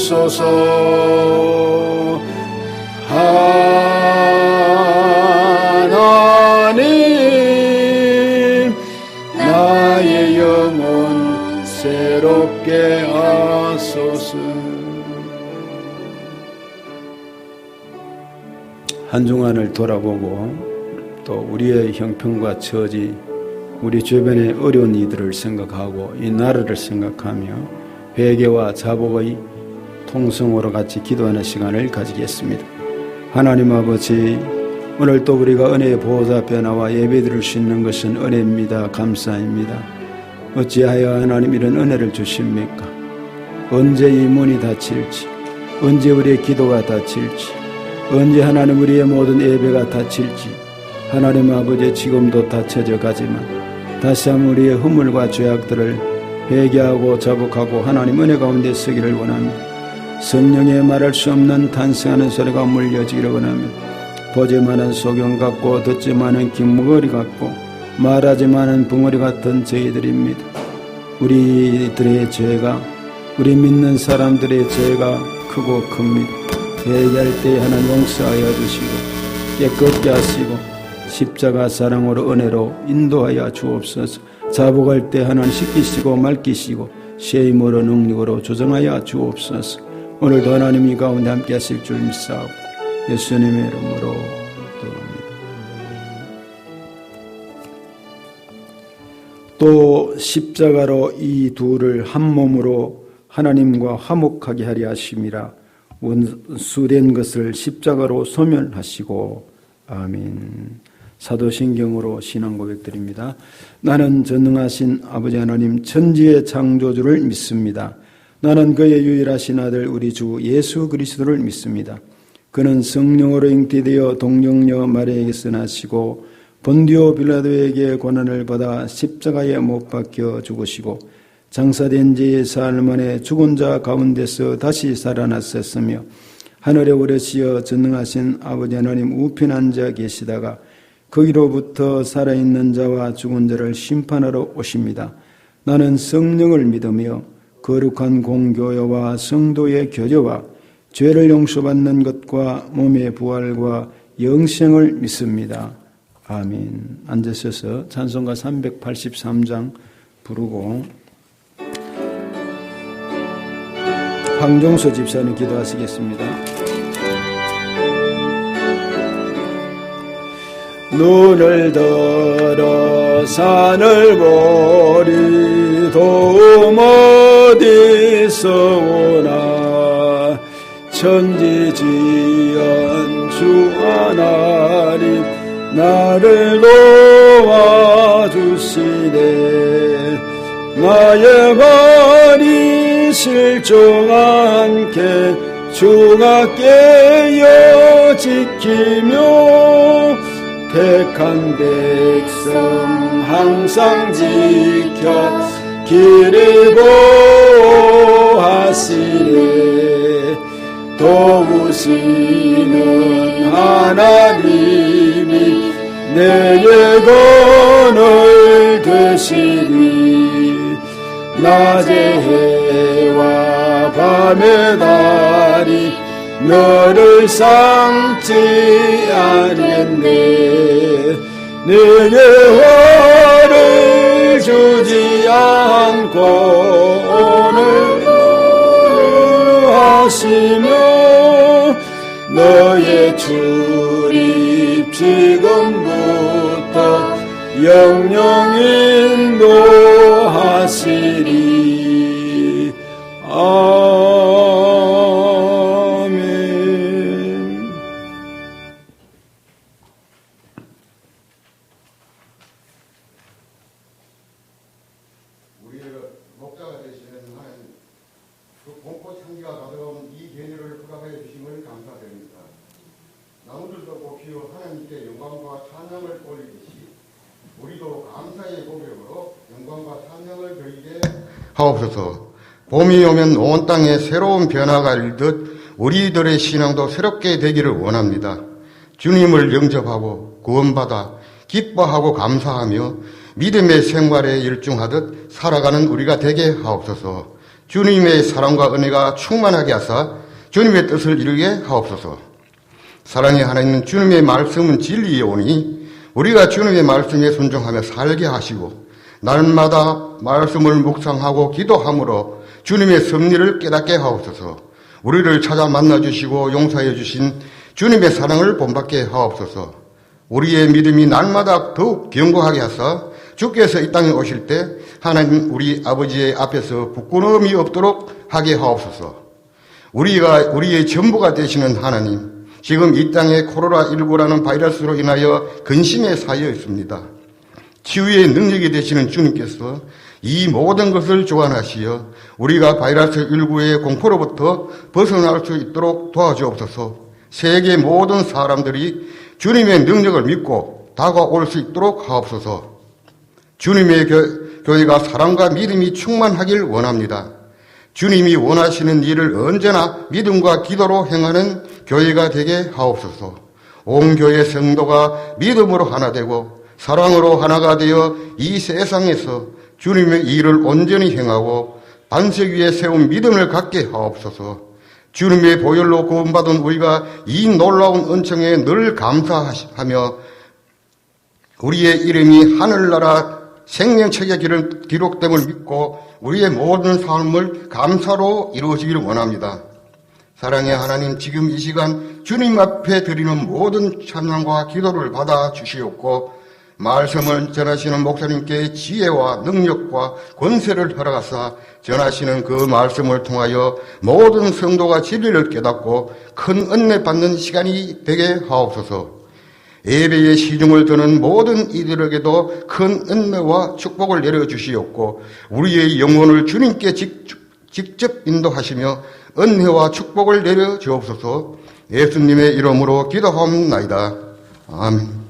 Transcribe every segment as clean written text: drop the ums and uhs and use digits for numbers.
주옵소서. 하나님 나의 영혼 새롭게 하소서. 한 주간을 돌아보고 또 우리의 형편과 처지, 우리 주변의 어려운 이들을 생각하고 이 나라를 생각하며 회개와 자복의 통성으로 같이 기도하는 시간을 가지겠습니다. 하나님 아버지, 오늘 또 우리가 은혜의 보호자 앞에 나와 예배드릴 수 있는 것은 은혜입니다. 감사합니다. 어찌하여 하나님 이런 은혜를 주십니까? 언제 이 문이 닫힐지, 언제 우리의 기도가 닫힐지, 언제 하나님 우리의 모든 예배가 닫힐지, 하나님 아버지 지금도 닫혀져 가지만 다시 한번 우리의 허물과 죄악들을 회개하고 자복하고 하나님 은혜 가운데 서기를 원합니다. 성령의 말할 수 없는 탄생하는 소리가 물려지기를 원합니다. 보지만은 소경 같고 듣지만은 김머리 같고 말하지만은 붕어리 같은 저희들입니다. 우리들의 죄가, 우리 믿는 사람들의 죄가 크고 큽니다. 회개할 때 하나님 용서하여 주시고 깨끗게 하시고 십자가 사랑으로 은혜로 인도하여 주옵소서. 자복할 때 하나님 씻기시고 맑히시고 새 힘으로 능력으로 조정하여 주옵소서. 오늘도 하나님 이 가운데 함께 하실 줄 믿사옵고 예수님의 이름으로 기도합니다. 또 십자가로 이 둘을 한 몸으로 하나님과 화목하게 하려 하심이라. 원수된 것을 십자가로 소멸하시고. 아멘. 사도신경으로 신앙 고백드립니다. 나는 전능하신 아버지 하나님 천지의 창조주를 믿습니다. 나는 그의 유일하신 아들 우리 주 예수 그리스도를 믿습니다. 그는 성령으로 잉태되어 동정녀 마리아에게서 나시고 본디오 빌라도에게 고난을 받아 십자가에 못 박혀 죽으시고 장사된 지 사흘 만에 죽은 자 가운데서 다시 살아났었으며 하늘에 오르시어 전능하신 아버지 하나님 우편 앉아 계시다가 거기로부터 살아있는 자와 죽은 자를 심판하러 오십니다. 나는 성령을 믿으며 거룩한 공교회와 성도의 교제와 죄를 용서받는 것과 몸의 부활과 영생을 믿습니다. 아멘. 앉으셔서 찬송가 383장 부르고 황종수 집사님 기도하시겠습니다. 눈을 들어 산을 보리 도움 어디서 오나 천지지은 주 하나님 나를 도와주시네. 나의 발이 실종않게 주가 깨어 지키며 택한 백성 항상 지켜 길을 보호하시네. 도우시는 하나님이 내 영혼을 되시니 낮의 해와 밤의 달이 너를 삼지 아니했네. 내게 화를 주지 않고 오늘 하시며 너의 출입 지금부터 영영 인도하시리. 아멘. 우리의 목자가 되시는 하나님, 그 공포 창기가 가져온 이 계류를 허락하여 주심을 감사드립니다. 나무들도 꽃피어 하나님께 영광과 찬양을 올리듯이 우리도 감사의 고백으로 영광과 찬양을 드리게 하옵소서. 봄이 오면 온 땅에 새로운 변화가 일듯 우리들의 신앙도 새롭게 되기를 원합니다. 주님을 영접하고 구원받아 기뻐하고 감사하며 믿음의 생활에 일중하듯 살아가는 우리가 되게 하옵소서. 주님의 사랑과 은혜가 충만하게 하사 주님의 뜻을 이루게 하옵소서. 사랑의 하나님, 주님의 말씀은 진리이오니 우리가 주님의 말씀에 순종하며 살게 하시고 날마다 말씀을 묵상하고 기도함으로 주님의 섭리를 깨닫게 하옵소서. 우리를 찾아 만나주시고 용서해 주신 주님의 사랑을 본받게 하옵소서. 우리의 믿음이 날마다 더욱 견고하게 하사 주께서 이 땅에 오실 때 하나님 우리 아버지의 앞에서 부끄러움이 없도록 하게 하옵소서. 우리의 전부가 되시는 하나님, 지금 이 땅에 코로나19라는 바이러스로 인하여 근심에 쌓여 있습니다. 치유의 능력이 되시는 주님께서 이 모든 것을 주관하시어 우리가 바이러스19의 공포로부터 벗어날 수 있도록 도와주옵소서. 세계 모든 사람들이 주님의 능력을 믿고 다가올 수 있도록 하옵소서. 주님의 교회가 사랑과 믿음이 충만하길 원합니다. 주님이 원하시는 일을 언제나 믿음과 기도로 행하는 교회가 되게 하옵소서. 온 교회 성도가 믿음으로 하나 되고 사랑으로 하나가 되어 이 세상에서 주님의 일을 온전히 행하고 반석 위에 세운 믿음을 갖게 하옵소서. 주님의 보혈로 구원받은 우리가 이 놀라운 은총에 늘 감사하며 우리의 이름이 하늘나라 생명책에 기록됨을 믿고 우리의 모든 삶을 감사로 이루어지기를 원합니다. 사랑의 하나님, 지금 이 시간 주님 앞에 드리는 모든 찬양과 기도를 받아 주시옵고 말씀을 전하시는 목사님께 지혜와 능력과 권세를 허락하사 전하시는 그 말씀을 통하여 모든 성도가 진리를 깨닫고 큰 은혜 받는 시간이 되게 하옵소서. 예배에 시중을 드는 모든 이들에게도 큰 은혜와 축복을 내려주시옵고 우리의 영혼을 주님께 직접 인도하시며 은혜와 축복을 내려주옵소서. 예수님의 이름으로 기도하옵나이다. 아멘.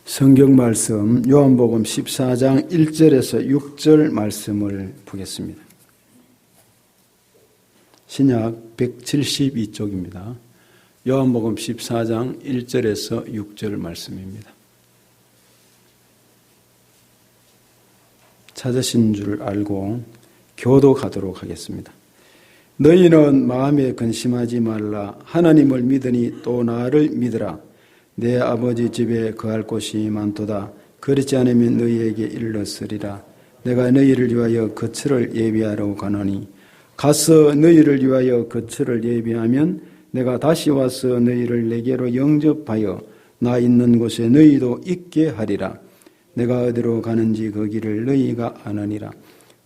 성경 말씀 요한복음 14장 1절에서 6절 말씀을 보겠습니다. 신약 172쪽입니다. 요한복음 14장 1절에서 6절 말씀입니다. 찾으신 줄 알고 교도가도록 하겠습니다. 너희는 마음에 근심하지 말라. 하나님을 믿으니 또 나를 믿으라. 내 아버지 집에 거할 곳이 많도다. 그렇지 않으면 너희에게 일렀으리라. 내가 너희를 위하여 거처를 예비하러 가노니 가서 너희를 위하여 거처를 예비하면 내가 다시 와서 너희를 내게로 영접하여 나 있는 곳에 너희도 있게 하리라. 내가 어디로 가는지 그 길을 너희가 아느니라.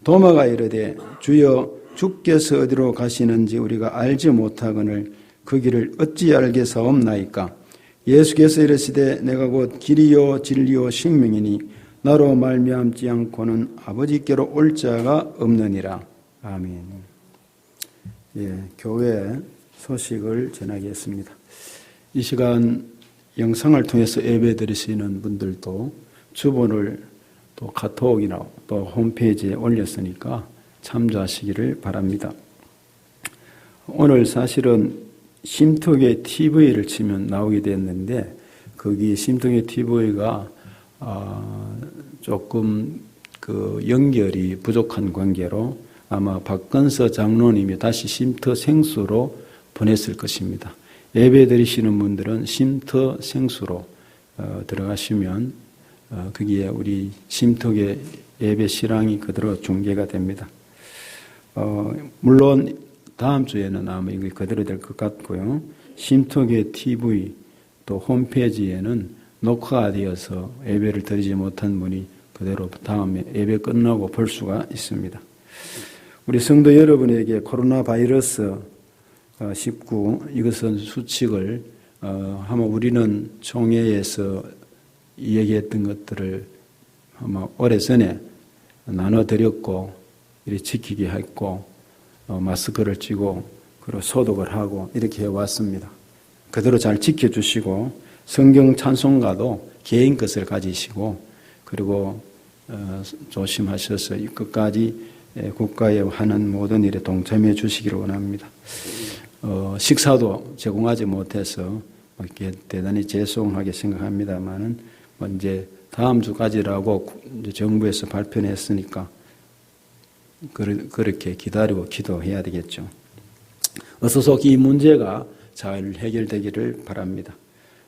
도마가 이르되 주여 주께서 어디로 가시는지 우리가 알지 못하거늘 그 길을 어찌 알겠사옵나이까. 예수께서 이르시되 내가 곧 길이요 진리요 생명이니 나로 말미암지 않고는 아버지께로 올 자가 없느니라. 아멘. 교회 소식을 전하겠습니다. 이 시간 영상을 통해서 예배 드리시는 분들도 주본을 또 카톡이나 또 홈페이지에 올렸으니까 참조하시기를 바랍니다. 오늘 사실은 심통의 TV를 치면 나오게 됐는데 거기 심통의 TV가 조금 그 연결이 부족한 관계로 아마 박건서 장로님이 다시 쉼터 생수로 보냈을 것입니다. 예배 드리시는 분들은 쉼터 생수로 들어가시면 거기에 우리 심턱의 예배 실황이 그대로 중계가 됩니다. 물론 다음 주에는 아마 이게 그대로 될 것 같고요. 심턱의 TV 또 홈페이지에는 녹화가 되어서 예배를 드리지 못한 분이 그대로 다음에 예배 끝나고 볼 수가 있습니다. 우리 성도 여러분에게 코로나 바이러스 19 이것은 수칙을 아마 우리는 총회에서 얘기했던 것들을 아마 오래전에 나눠드렸고 이렇게 지키게 했고 마스크를 쥐고 그리고 소독을 하고 이렇게 해왔습니다. 그대로 잘 지켜주시고 성경 찬송가도 개인 것을 가지시고 그리고 조심하셔서 이 끝까지 국가에 하는 모든 일에 동참해 주시기를 원합니다. 식사도 제공하지 못해서 이렇게 대단히 죄송하게 생각합니다만은 이제 다음 주까지라고 이제 정부에서 발표했으니까 그렇게 기다리고 기도해야 되겠죠. 어서 속 이 문제가 잘 해결되기를 바랍니다.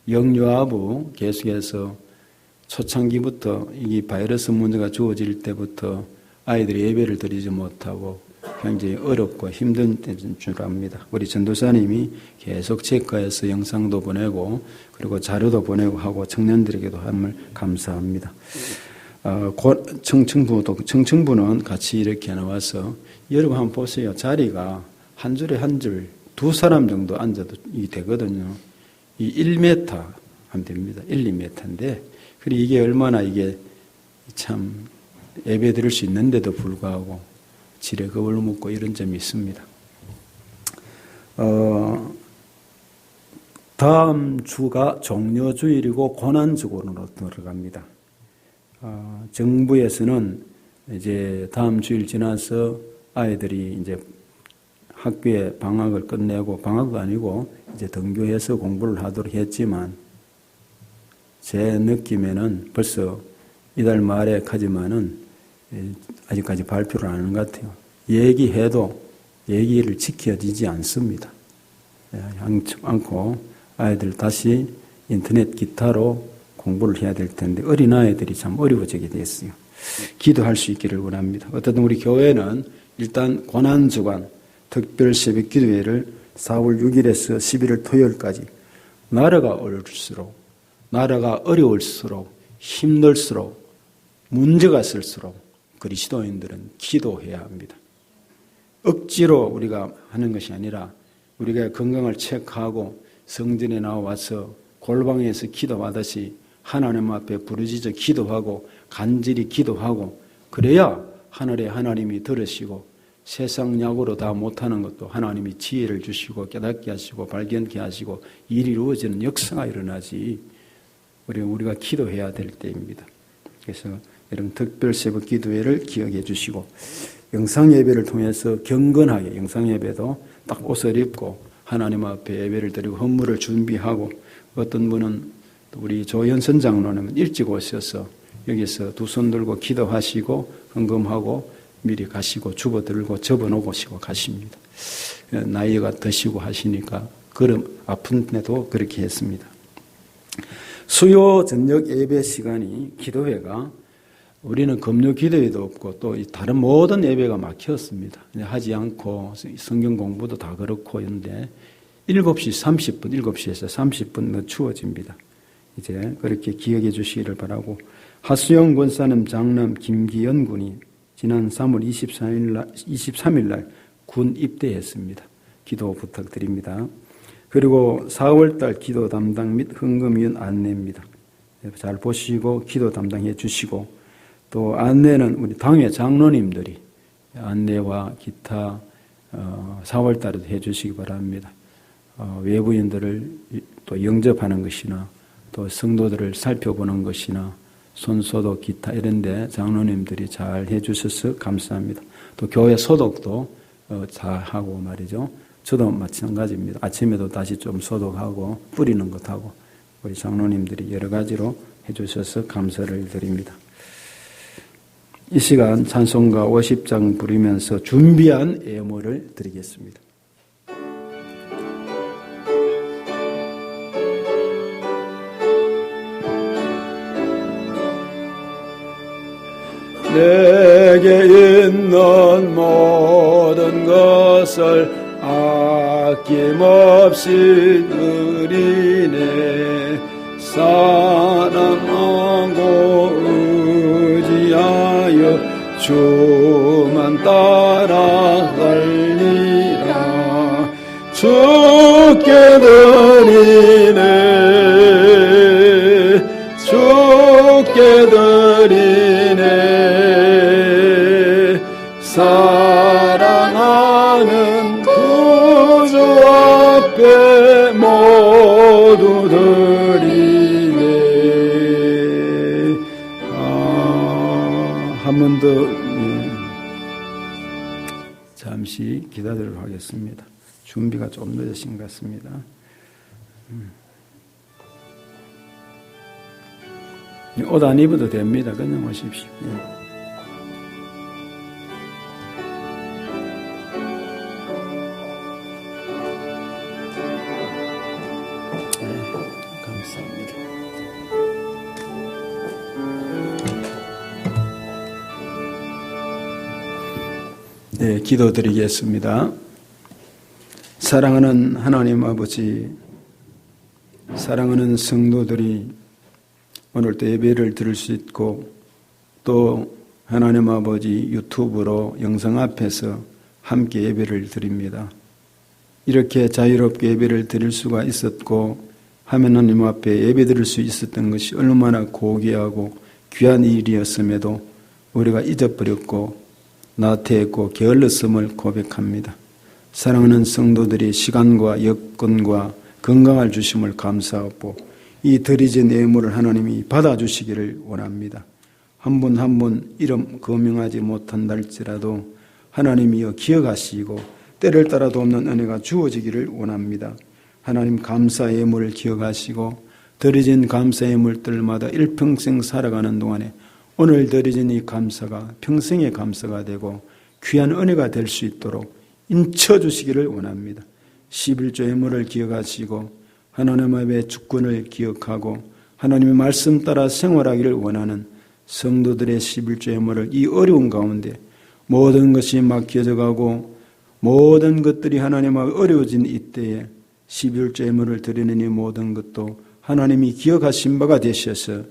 영유아부 계속해서 초창기부터 이 바이러스 문제가 주어질 때부터 아이들이 예배를 드리지 못하고 굉장히 어렵고 힘든 때인 줄 압니다. 우리 전도사님이 계속 체크해서 영상도 보내고 그리고 자료도 보내고 하고 청년들에게도 함을 감사합니다. 청층부는 같이 이렇게 나와서 여러분 한번 보세요. 자리가 한 줄에 한 줄 두 사람 정도 앉아도 이 되거든요. 이 1m 하면 됩니다. 1, 2m인데 그리고 이게 얼마나 이게 참 예배 드릴 수 있는데도 불구하고 지레 겁을 먹고 이런 점이 있습니다. 다음 주가 종료주일이고 고난주간으로 들어갑니다. 정부에서는 이제 다음 주일 지나서 아이들이 이제 학교에 방학을 끝내고 방학도 아니고 이제 등교해서 공부를 하도록 했지만 제 느낌에는 벌써 이달 말에 가지만은 아직까지 발표를 안 하는 것 같아요. 얘기해도 얘기를 지켜지지 않습니다. 않고 아이들 다시 인터넷 기타로 공부를 해야 될 텐데 어린아이들이 참 어려워지게 됐어요. 기도할 수 있기를 원합니다. 어쨌든 우리 교회는 일단 고난주간 특별 새벽 기도회를 4월 6일에서 11월 토요일까지 나라가 어려울수록 나라가 어려울수록 힘들수록 문제가 있을수록 그리스도인들은 기도해야 합니다. 억지로 우리가 하는 것이 아니라 우리가 건강을 체크하고 성전에 나와서 골방에서 기도하듯이 하나님 앞에 부르짖어 기도하고 간절히 기도하고 그래야 하늘에 하나님이 들으시고 세상 약으로 다 못하는 것도 하나님이 지혜를 주시고 깨닫게 하시고 발견케 하시고 일이 이루어지는 역사가 일어나지 우리가 기도해야 될 때입니다. 그래서 여러분 특별 새벽 기도회를 기억해 주시고 영상예배를 통해서 경건하게 영상예배도 딱 옷을 입고 하나님 앞에 예배를 드리고 헌물을 준비하고 어떤 분은 우리 조현선 장로님은 일찍 오셔서 여기서 두 손 들고 기도하시고 헌금하고 미리 가시고 주보 들고 접어놓으시고 가십니다. 나이가 드시고 하시니까 그럼 아픈 데도 그렇게 했습니다. 수요 저녁 예배 시간이 기도회가 우리는 금요 기도회도 없고 또 다른 모든 예배가 막혔습니다. 하지 않고 성경 공부도 다 그렇고 있는데 7시 30분, 7시에서 30분 늦추어집니다. 이제 그렇게 기억해 주시기를 바라고 하수영 권사님 장남 김기현 군이 지난 3월 23일 날 군 입대했습니다. 기도 부탁드립니다. 그리고 4월 달 기도 담당 및 헌금위원 안내입니다. 잘 보시고 기도 담당해 주시고 또 안내는 우리 당회 장로님들이 안내와 기타 4월 달에도 해 주시기 바랍니다. 외부인들을 또 영접하는 것이나 또 성도들을 살펴보는 것이나 손소독 기타 이런 데 장로님들이 잘 해 주셔서 감사합니다. 또 교회 소독도 잘 하고 말이죠. 저도 마찬가지입니다. 아침에도 다시 좀 소독하고 뿌리는 것하고 우리 장로님들이 여러 가지로 해 주셔서 감사를 드립니다. 이 시간 찬송가 50장 부르면서 준비한 예물을 드리겠습니다. 내게 있는 모든 것을 아낌없이 드리네. 사랑하고 의지하여 주만 따라갈리라. 주께 드리네. 주께 드리네. 사랑하는 구주 앞에 더 잠시 기다리도록 하겠습니다. 준비가 좀 늦으신 것 같습니다. 옷 안 입어도 됩니다. 그냥 오십시오. 감사합니다. 네, 기도드리겠습니다. 사랑하는 하나님 아버지, 사랑하는 성도들이 오늘도 예배를 들을 수 있고 또 하나님 아버지 유튜브로 영상 앞에서 함께 예배를 드립니다. 이렇게 자유롭게 예배를 드릴 수가 있었고 하나님 앞에 예배 드릴 수 있었던 것이 얼마나 고귀하고 귀한 일이었음에도 우리가 잊어버렸고 나태했고 게을렀음을 고백합니다. 사랑하는 성도들이 시간과 여건과 건강을 주심을 감사하고 이 드리진 예물을 하나님이 받아주시기를 원합니다. 한 분 한 분 이름 거명하지 못한다 할지라도 하나님이여 기억하시고 때를 따라도 없는 은혜가 주어지기를 원합니다. 하나님 감사 예물을 기억하시고 드려진 감사 예물들마다 일평생 살아가는 동안에 오늘 드려진 이 감사가 평생의 감사가 되고 귀한 은혜가 될 수 있도록 인쳐주시기를 원합니다. 11조 예물을 기억하시고 하나님 앞에 주권을 기억하고 하나님의 말씀 따라 생활하기를 원하는 성도들의 11조 예물을 이 어려운 가운데 모든 것이 막혀져 가고 모든 것들이 하나님 앞에 어려워진 이때에 11조 예물을 드리는 이 모든 것도 하나님이 기억하신 바가 되셔서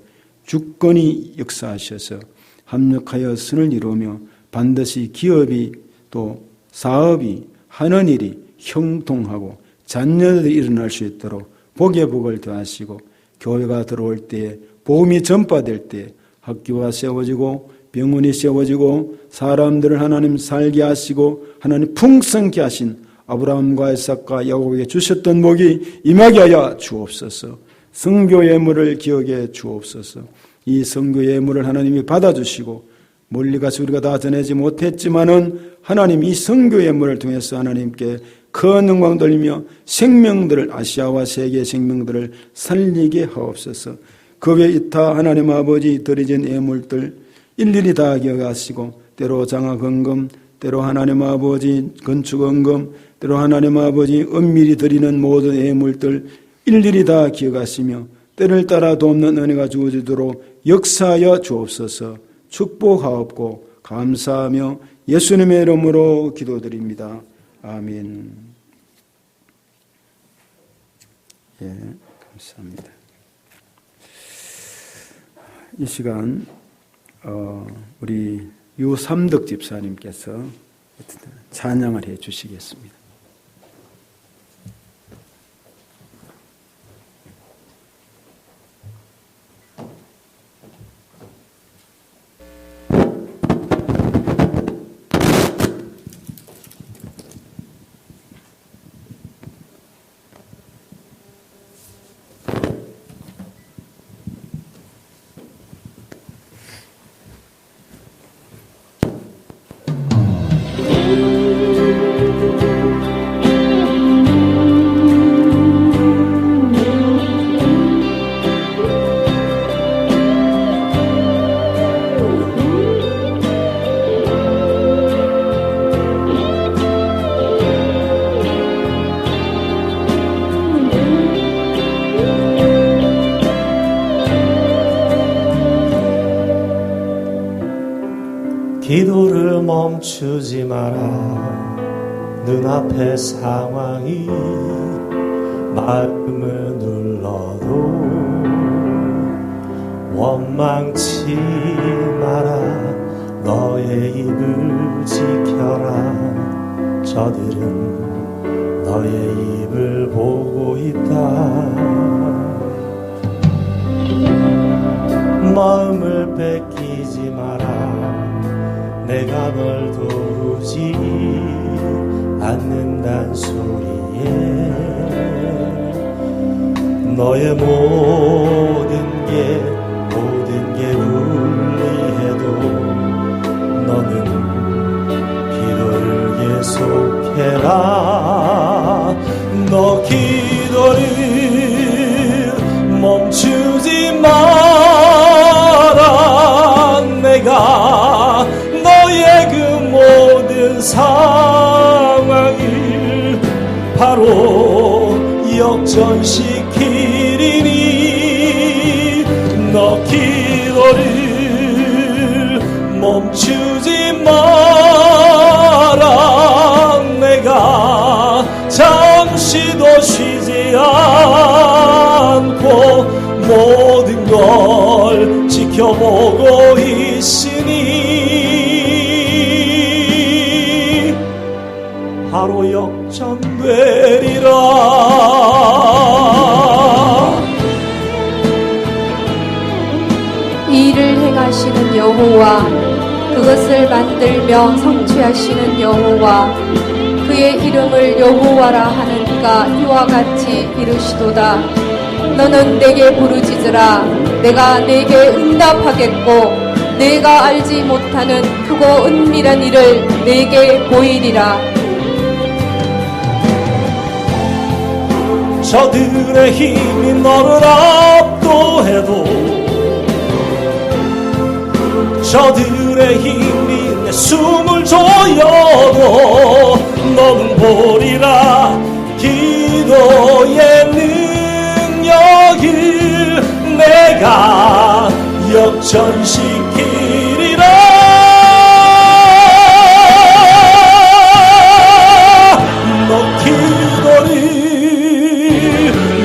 주권이 역사하셔서 합력하여 선을 이루며 반드시 기업이 또 사업이 하는 일이 형통하고 잔여들이 일어날 수 있도록 복의 복을 더하시고 교회가 들어올 때에 복음이 전파될 때 학교가 세워지고 병원이 세워지고 사람들을 하나님 살게 하시고 하나님 풍성케 하신 아브라함과 이삭과 야곱에게 주셨던 복이 임하게 하여 주옵소서. 성교 예물을 기억해 주옵소서. 이 성교 예물을 하나님이 받아주시고 멀리 가서 우리가 다 전하지 못했지만은 하나님 이 성교 예물을 통해서 하나님께 큰 영광 돌리며 생명들을 아시아와 세계의 생명들을 살리게 하옵소서. 그 외 이타 하나님 아버지 드려진 예물들 일일이 다 기억하시고 때로 장학헌금 때로 하나님 아버지 건축헌금 때로 하나님 아버지 은밀히 드리는 모든 예물들 일일이 다 기억하시며 때를 따라 돕는 은혜가 주어지도록 역사하여 주옵소서. 축복하옵고 감사하며 예수님의 이름으로 기도드립니다. 아멘. 예, 감사합니다. 이 시간 우리 유삼덕 집사님께서 찬양을 해 주시겠습니다. 기도를 멈추지 마라. 눈앞의 상황이 마음을 눌러도 원망치 마라. 너의 입을 지켜라. 저들은 너의 입을 보고 있다. 마음을 뺏기지 마라. 내가 널 도우지 않는단 소리에 너의 모든 게 계속해라. 너 기도를 멈추지 마라. 내가 너의 그 모든 상황을 바로 역전시키리니 너 기도를 멈추지 마라. 내가 잠시도 쉬지 않고 모든 걸 지켜보고 있으니 바로 역전되리라. 이 일을 행하시는 여호와, 그것을 만들며 성취하시는 여호와, 그의 이름을 여호와라 하는 이가 이와 같이 이르시도다. 너는 내게 부르짖으라. 내가 내게 응답하겠고 내가 알지 못하는 크고 은밀한 일을 내게 보이리라. 저들의 힘이 너를 압도해도, 저들의 힘이 내 숨을 조여도 너는 보리라. 기도의 능력을 내가 역전시키리라. 너 기도를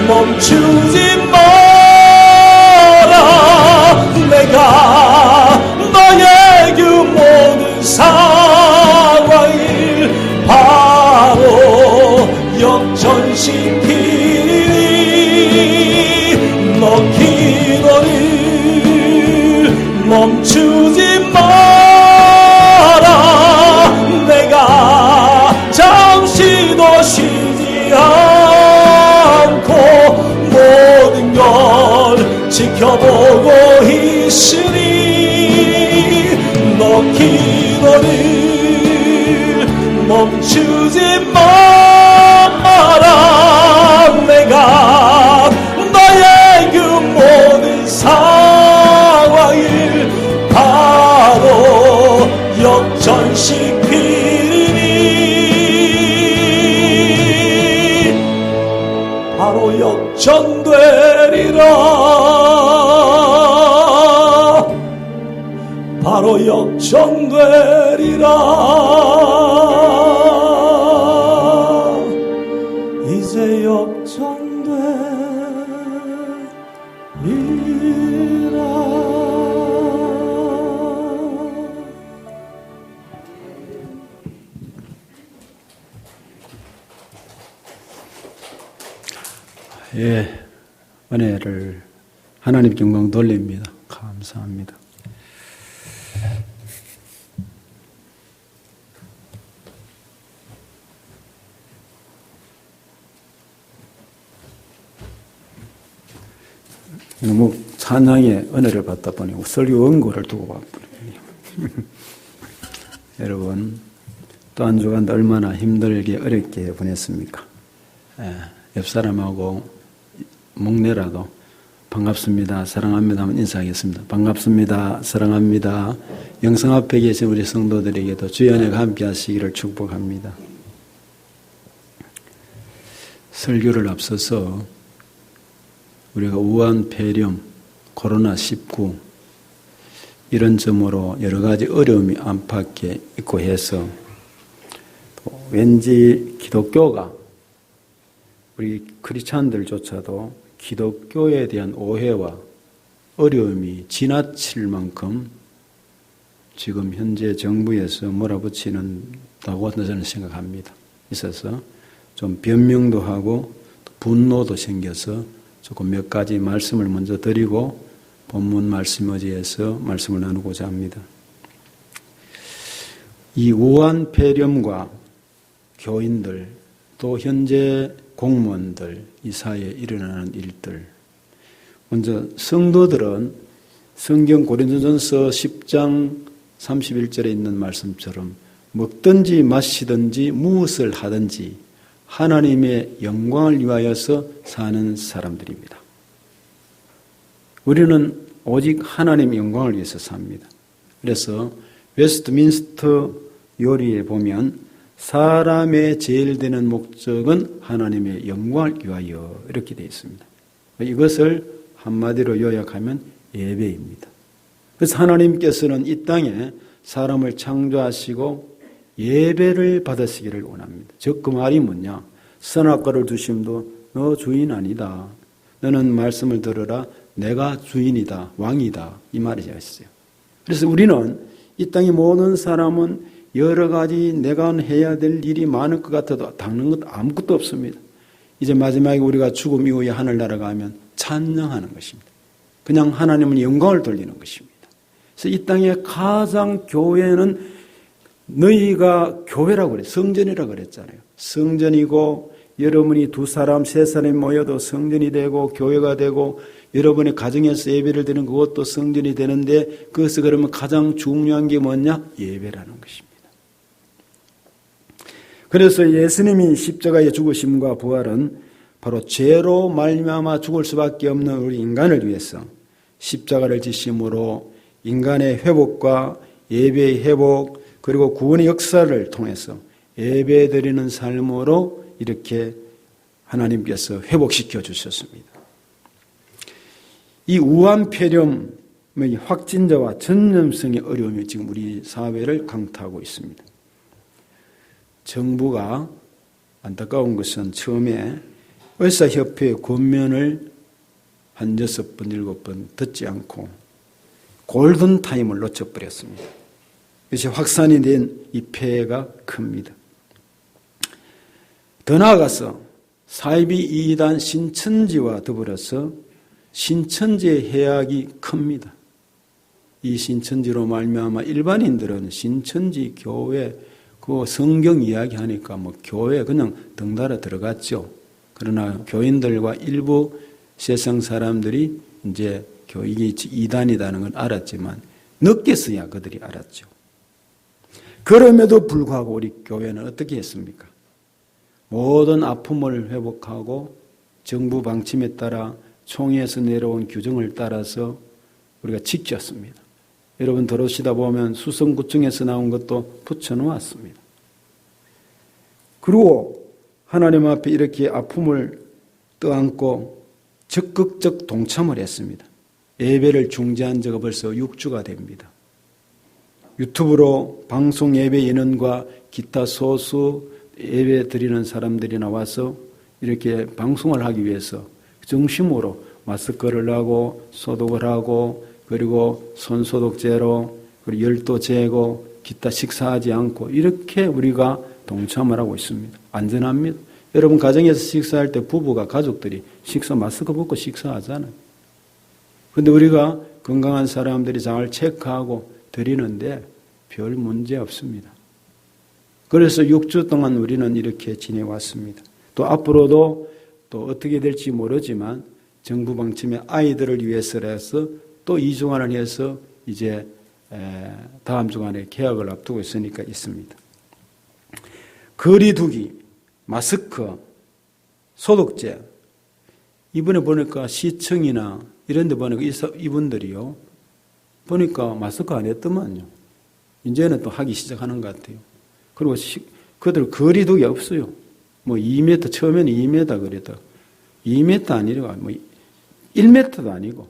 멈추지 마라. 내가 너의 그 모든 상황을 바로 역전시키니 너 기도를 멈추지 마라. 내가 잠시도 쉬지 않고 모든 걸 지켜보고 있으니 너 기도를 멈추지 마라. 내가 너의 그 모든 상황을 바로 역전시키니 바로 역전되리라. 바로 역전되리라. 이제 역전되리라. 예, 은혜를 하나님께 영광 돌립니다. 감사합니다. 너무 찬양의 은혜를 받다 보니 설교 원고를 두고 왔거든요. 여러분, 또 한 주간 얼마나 힘들게 어렵게 보냈습니까? 옆 사람하고 목내라도 반갑습니다, 사랑합니다 하면 인사하겠습니다. 반갑습니다, 사랑합니다. 영성 앞에 계신 우리 성도들에게도 주의 은혜가 함께 하시기를 축복합니다. 설교를 앞서서 우리가 우한, 폐렴, 코로나19 이런 점으로 여러 가지 어려움이 안팎에 있고 해서 또 왠지 기독교가 우리 크리스찬들조차도 기독교에 대한 오해와 어려움이 지나칠 만큼 지금 현재 정부에서 몰아붙이는다고 저는 생각합니다. 있어서 좀 변명도 하고 분노도 생겨서 조금 몇 가지 말씀을 먼저 드리고 본문 말씀 의지해서 말씀을 나누고자 합니다. 이 우한 폐렴과 교인들 또 현재 공무원들 이 사이에 일어나는 일들, 먼저 성도들은 성경 고린도전서 10장 31절에 있는 말씀처럼 먹든지 마시든지 무엇을 하든지 하나님의 영광을 위하여서 사는 사람들입니다. 우리는 오직 하나님의 영광을 위해서 삽니다. 그래서 웨스트민스터 요리에 보면 사람의 제일 되는 목적은 하나님의 영광을 위하여 이렇게 되어 있습니다. 이것을 한마디로 요약하면 예배입니다. 그래서 하나님께서는 이 땅에 사람을 창조하시고 예배를 받으시기를 원합니다. 즉 그 말이 뭐냐? 선악과를 두심도 너 주인 아니다. 너는 말씀을 들으라. 내가 주인이다. 왕이다. 이 말이 있어요. 그래서 우리는 이 땅의 모든 사람은 여러 가지 내가 해야 될 일이 많을 것 같아도 닦는 것 아무것도 없습니다. 이제 마지막에 우리가 죽음 이후에 하늘나라 가면 찬양하는 것입니다. 그냥 하나님은 영광을 돌리는 것입니다. 그래서 이 땅의 가장 교회는 너희가 교회라고 그래. 성전이라고 그랬잖아요. 성전이고 여러분이 2사람, 3사람이 모여도 성전이 되고 교회가 되고 여러분의 가정에서 예배를 드리는 그것도 성전이 되는데 그것을 그러면 가장 중요한 게 뭐냐? 예배라는 것입니다. 그래서 예수님이 십자가에 죽으심과 부활은 바로 죄로 말미암아 죽을 수밖에 없는 우리 인간을 위해서 십자가를 지심으로 인간의 회복과 예배의 회복 그리고 구원의 역사를 통해서 예배드리는 삶으로 이렇게 하나님께서 회복시켜 주셨습니다. 이 우한폐렴의 확진자와 전염성의 어려움이 지금 우리 사회를 강타하고 있습니다. 정부가 안타까운 것은 처음에 의사협회의 권면을 한 6번, 7번 듣지 않고 골든타임을 놓쳐버렸습니다. 이것이 확산이 된 이 폐해가 큽니다. 더 나아가서 사이비 이단 신천지와 더불어서 신천지의 해악이 큽니다. 이 신천지로 말미암아 일반인들은 신천지 교회 그 성경 이야기하니까 뭐 교회 그냥 덩달아 들어갔죠. 그러나 교인들과 일부 세상 사람들이 이제 이게 이단이라는 걸 알았지만 늦게서야 그들이 알았죠. 그럼에도 불구하고 우리 교회는 어떻게 했습니까? 모든 아픔을 회복하고 정부 방침에 따라 총회에서 내려온 규정을 따라서 우리가 지켰습니다. 여러분 들어오시다 보면 수성구청에서 나온 것도 붙여놓았습니다. 그리고 하나님 앞에 이렇게 아픔을 떠안고 적극적 동참을 했습니다. 예배를 중지한 지가 벌써 6주가 됩니다. 유튜브로 방송 예배 인원과 기타 소수 예배 드리는 사람들이 나와서 이렇게 방송을 하기 위해서 중심으로 마스크를 하고 소독을 하고 그리고 손소독제로 그리고 열도 재고 기타 식사하지 않고 이렇게 우리가 동참을 하고 있습니다. 안전합니다. 여러분 가정에서 식사할 때 부부가 가족들이 식사 마스크 벗고 식사하잖아요. 그런데 우리가 건강한 사람들이 잘 체크하고 드리는데 별 문제 없습니다. 그래서 6주 동안 우리는 이렇게 지내왔습니다. 또 앞으로도 또 어떻게 될지 모르지만 정부 방침에 아이들을 위해서라서 또 2주간을 해서 이제 다음 주간에 개학을 앞두고 있으니까 있습니다. 거리두기, 마스크, 소독제. 이번에 보니까 시청이나 이런 데 보니까 이분들이요. 보니까 마스크 안 했더만요. 이제는 또 하기 시작하는 것 같아요. 그리고 그들 거리두기 없어요. 뭐 2m, 처음에는 2m 그래도 2m 아니라 뭐 1m도 아니고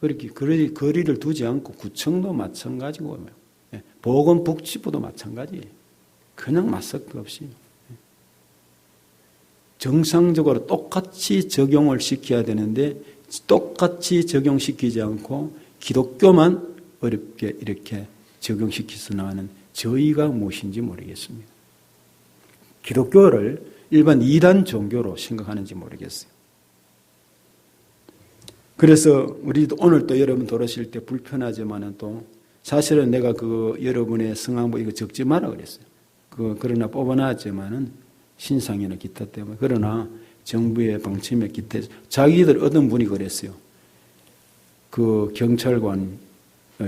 그렇게 거리를 두지 않고 구청도 마찬가지고 보건복지부도 마찬가지예요. 그냥 마스크 없이 정상적으로 똑같이 적용을 시켜야 되는데 똑같이 적용시키지 않고 기독교만 어렵게 이렇게 적용시켜서 나가는 저희가 무엇인지 모르겠습니다. 기독교를 일반 이단 종교로 생각하는지 모르겠어요. 그래서 우리도 오늘 또 여러분 돌아오실 때 불편하지만은 또 사실은 내가 여러분의 성함부 이거 적지 마라 그랬어요. 그러나 뽑아놨지만은 신상이나 기타 때문에 그러나 정부의 방침에 기타 자기들 어떤 분이 그랬어요. 그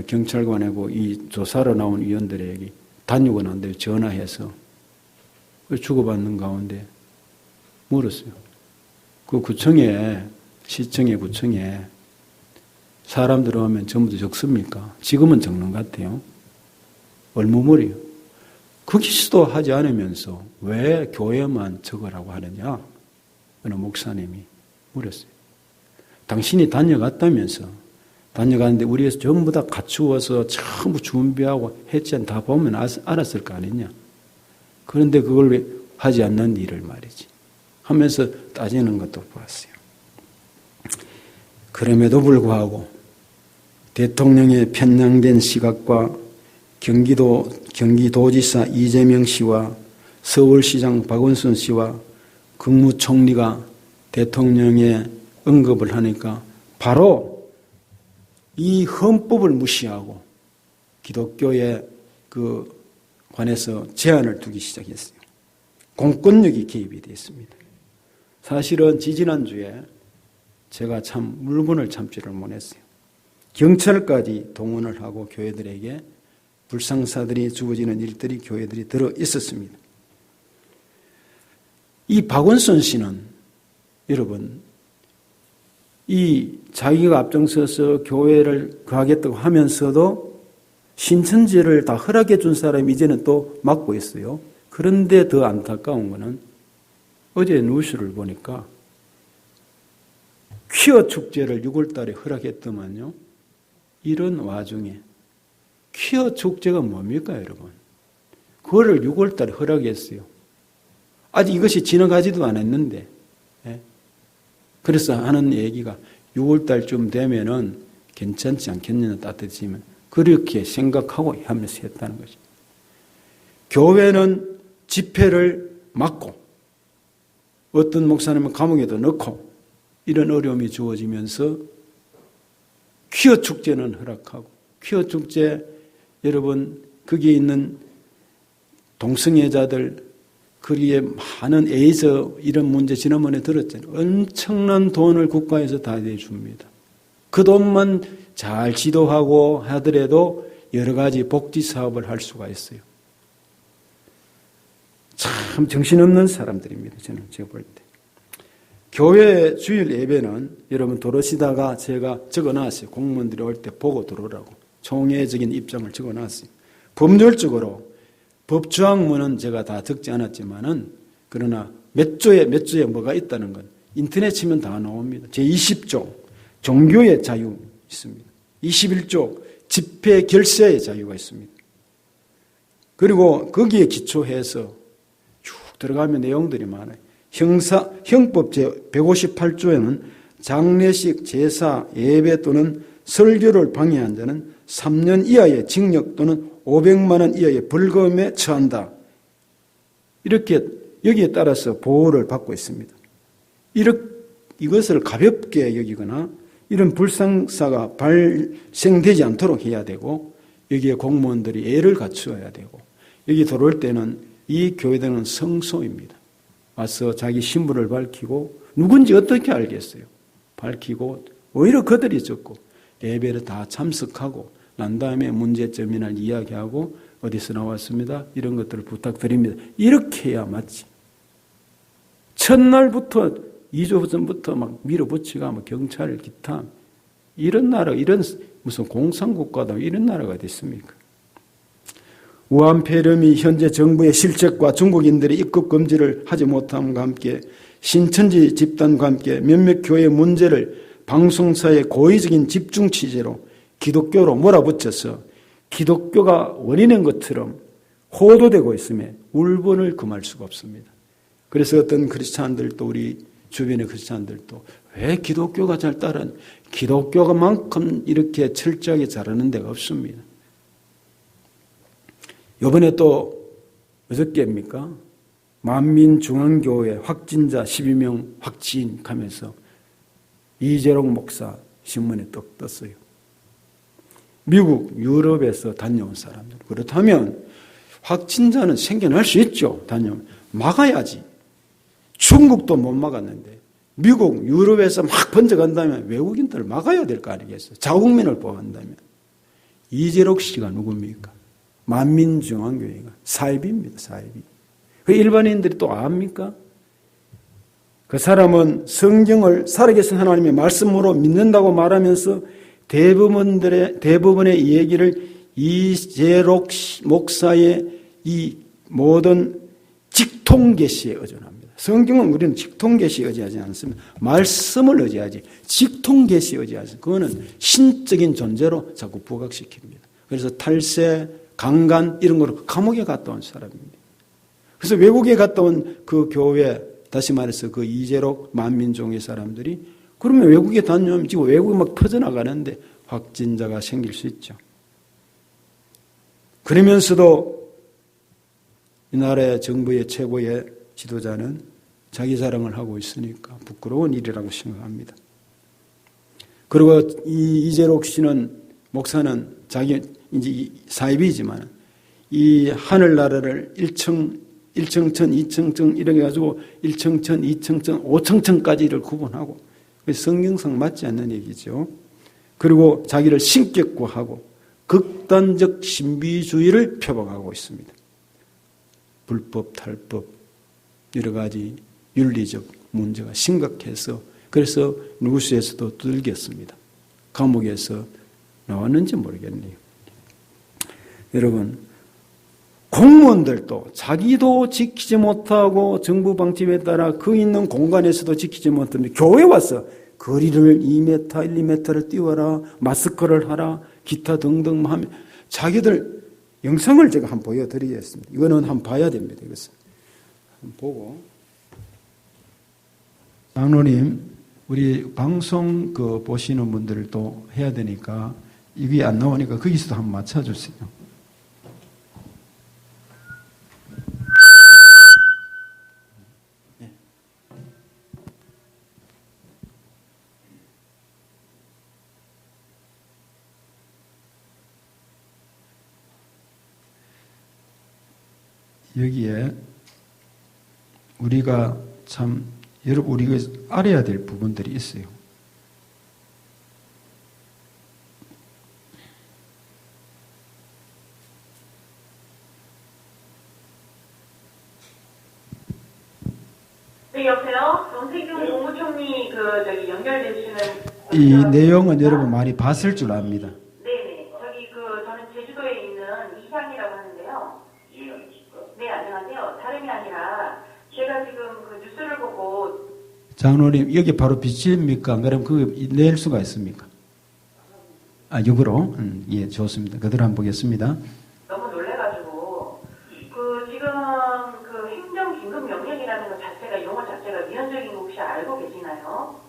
경찰관하고 이 조사로 나온 위원들에게 다니고 난 뒤에 전화해서 주고받는 가운데 물었어요. 그 구청에, 시청에, 구청에 사람 들어가면 전부 다 적습니까? 지금은 적는 것 같아요. 얼무물이요. 거기서도 하지 않으면서 왜 교회만 적으라고 하느냐? 어느 목사님이 물었어요. 당신이 다녀갔다면서, 다녀갔는데 우리에서 전부 다 갖추어서 전부 준비하고 했지 않 다 보면 알았을 거 아니냐? 그런데 그걸 왜 하지 않는 일을 말이지. 하면서 따지는 것도 보았어요. 그럼에도 불구하고 대통령의 편향된 시각과 경기도지사 이재명 씨와 서울시장 박원순 씨와 국무총리가 대통령의 언급을 하니까 바로 이 헌법을 무시하고 기독교에 관해서 제한을 두기 시작했어요. 공권력이 개입이 되었습니다. 사실은 지지난주에 제가 참 물건을 참지를 못했어요. 경찰까지 동원을 하고 교회들에게 불상사들이 주어지는 일들이 교회들이 들어 있었습니다. 이 박원순 씨는 여러분 이 자기가 앞장서서 교회를 가겠다고 하면서도 신천지를 다 허락해 준 사람이 이제는 또 맡고 있어요. 그런데 더 안타까운 거는 어제 뉴스를 보니까 퀴어 축제를 6월 달에 허락했더만요. 이런 와중에 퀴어 축제가 뭡니까 여러분? 그거를 6월 달에 허락했어요. 아직 이것이 지나가지도 않았는데 그래서 하는 얘기가 6월 달쯤 되면은 괜찮지 않겠느냐 따뜻해지면 그렇게 생각하고 하면서 했다는 거죠. 교회는 집회를 막고 어떤 목사님은 감옥에도 넣고 이런 어려움이 주어지면서 퀴어 축제는 허락하고 퀴어 축제 여러분 거기에 있는 동성애자들 거기에 많은 에이즈 이런 문제 지난번에 들었잖아요. 엄청난 돈을 국가에서 다 내줍니다. 그 돈만 잘 지도하고 하더라도 여러 가지 복지 사업을 할 수가 있어요. 참 정신없는 사람들입니다. 제가 볼 때. 교회 주일 예배는 여러분 들어오시다가 제가 적어놨어요. 공무원들이 올 때 보고 들어오라고. 총회적인 입장을 적어놨어요. 법률적으로 법조항문은 제가 다 적지 않았지만은 그러나 몇 조에 뭐가 있다는 건 인터넷 치면 다 나옵니다. 제20조 종교의 자유 있습니다. 21조 집회 결세의 자유가 있습니다. 그리고 거기에 기초해서 쭉 들어가면 내용들이 많아요. 형법 제158조에는 장례식, 제사, 예배 또는 설교를 방해한 자는 3년 이하의 징역 또는 500만 원 이하의 벌금에 처한다. 이렇게 여기에 따라서 보호를 받고 있습니다. 이것을 가볍게 여기거나 이런 불상사가 발생되지 않도록 해야 되고 여기에 공무원들이 예를 갖추어야 되고 여기 들어올 때는 이 교회들은 성소입니다. 와서 자기 신분을 밝히고 누군지 어떻게 알겠어요? 밝히고 오히려 그들이 적고 예배를 다 참석하고 난 다음에 문제점이나 이야기하고 어디서 나왔습니다. 이런 것들을 부탁드립니다. 이렇게 해야 맞지. 첫날부터 2주 전부터 막 밀어붙이고 뭐 경찰 기타 이런 나라 이런 무슨 공산국가다 이런 나라가 됐습니까? 우한 폐렴이 현재 정부의 실책과 중국인들의 입국 금지를 하지 못함과 함께 신천지 집단과 함께 몇몇 교회 문제를 방송사의 고의적인 집중 취재로 기독교로 몰아붙여서 기독교가 원인인 것처럼 호도되고 있음에 울분을 금할 수가 없습니다. 그래서 어떤 크리스찬들도 우리 주변의 크리스찬들도 왜 기독교가 잘 따르는 기독교만큼 이렇게 철저하게 잘하는 데가 없습니다. 이번에 또 어저께입니까? 만민중앙교회 확진자 12명 확진하면서 이재롱 목사 신문에 떡 떴어요. 미국, 유럽에서 다녀온 사람들. 그렇다면 확진자는 생겨날 수 있죠. 다녀오면. 막아야지. 중국도 못 막았는데 미국, 유럽에서 막 번져간다면 외국인들을 막아야 될 거 아니겠어요. 자국민을 보호한다면. 이재록 씨가 누굽니까? 만민중앙교회가 사이비입니다. 사이비. 그 일반인들이 또 압니까? 그 사람은 성경을 살아계신 하나님의 말씀으로 믿는다고 말하면서 대부분의 얘기를 이재록 목사의 이 모든 직통계시에 의존합니다. 성경은 우리는 직통계시에 의지하지 않습니다. 말씀을 의지하지 직통계시에 의지하지. 그거는 신적인 존재로 자꾸 부각시킵니다. 그래서 탈세, 강간 이런 거로 감옥에 갔다 온 사람입니다. 그래서 외국에 갔다 온 그 교회, 다시 말해서 그 이재록 만민종의 사람들이 그러면 외국에 다녀오면 지금 외국에 막 퍼져나가는데 확진자가 생길 수 있죠. 그러면서도 이 나라의 정부의 최고의 지도자는 자기 자랑을 하고 있으니까 부끄러운 일이라고 생각합니다. 그리고 이 이재록 씨는 목사는 자기 이제 사입이지만 이 하늘나라를 1층천, 2층천 이렇게 가지고 1층천, 2층천, 5층천까지를 구분하고 성경상 맞지 않는 얘기죠. 그리고 자기를 신격화하고 극단적 신비주의를 표방하고 있습니다. 불법, 탈법 여러 가지 윤리적 문제가 심각해서 그래서 누구스에서도 두들겼습니다. 감옥에서 나왔는지 모르겠네요. 여러분 공무원들도 자기도 지키지 못하고 정부 방침에 따라 그 있는 공간에서도 지키지 못하는데 교회 와서 거리를 2m, 1m를 띄워라, 마스크를 하라, 기타 등등 하면 자기들 영상을 제가 한번 보여드리겠습니다. 이거는 한번 봐야 됩니다. 이것은 한번 보고 장로님 우리 방송 그 보시는 분들도 해야 되니까 이게 안 나오니까 거기서도 한번 맞춰주세요. 여기에 우리가 참 여러분 우리가 알아야 될 부분들이 있어요. 네, 여보세요? 정세균 국무총리 연결되시는 이 내용은 여러분 많이 봤을 줄 압니다. 네네. 저는 제주도에 있는 이향이라고 하는데요. 네, 안녕하세요. 다름이 아니라 제가 지금 그 뉴스를 보고 장로님 여기 바로 비치입니까? 안 그러면 그거 낼 수가 있습니까? 아, 육으로? 예, 좋습니다. 그대로 한번 보겠습니다. 너무 놀래가지고 지금 행정 긴급 명령이라는 것 자체가 용어 자체가 위헌적인 거 혹시 알고 계시나요?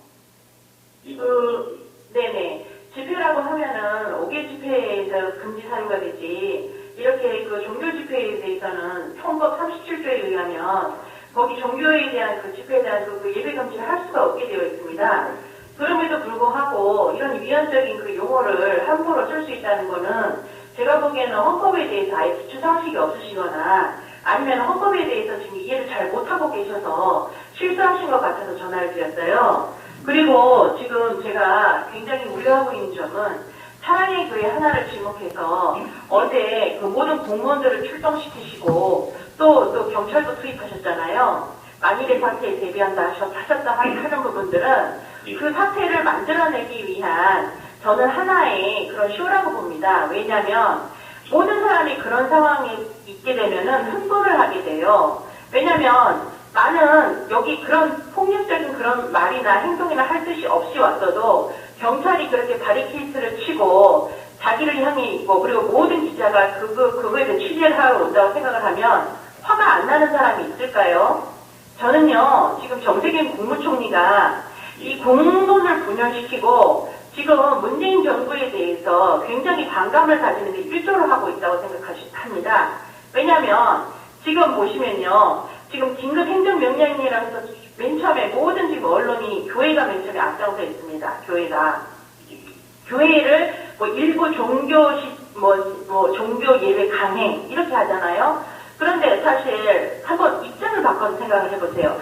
네네. 집회라고 하면은 5개 집회에서 금지 사유가 되지. 이렇게 종교 집회에 대해서는 헌법 37조에 의하면 거기 종교에 대한 집회에 대한 예배 금지를 할 수가 없게 되어 있습니다. 그럼에도 불구하고 이런 위헌적인 용어를 함부로 쓸 수 있다는 거는 제가 보기에는 헌법에 대해서 아예 기초 상식이 없으시거나 아니면 헌법에 대해서 지금 이해를 잘 못하고 계셔서 실수하신 것 같아서 전화를 드렸어요. 그리고 지금 제가 굉장히 우려하고 있는 점은 사랑의 교회 하나를 지목해서 어제 모든 공무원들을 출동시키시고 또 경찰도 투입하셨잖아요. 만일의 사태에 대비한다 하셨다 하는 부분들은 그 사태를 만들어내기 위한 저는 하나의 그런 쇼라고 봅니다. 왜냐하면 모든 사람이 그런 상황에 있게 되면은 흥분을 하게 돼요. 왜냐하면 나는 여기 그런 폭력적인 그런 말이나 행동이나 할 뜻이 없이 왔어도 경찰이 그렇게 바리케이트를 치고 자기를 향해 있고 그리고 모든 기자가 그거에 대해 취재를 하러 온다고 생각을 하면 화가 안 나는 사람이 있을까요? 저는요 지금 정세균 국무총리가 이 공돈을 분열시키고 지금 문재인 정부에 대해서 굉장히 반감을 가지는데 일조를 하고 있다고 생각합니다. 왜냐하면 지금 보시면요 지금 긴급 행정명령이라고 해서 맨 처음에 모든 지금 언론이 교회가 맨 처음에 앞장서 있습니다. 교회를 일부 종교 예배 강행 이렇게 하잖아요. 그런데 사실 한번 입장을 바꿔서 생각을 해보세요.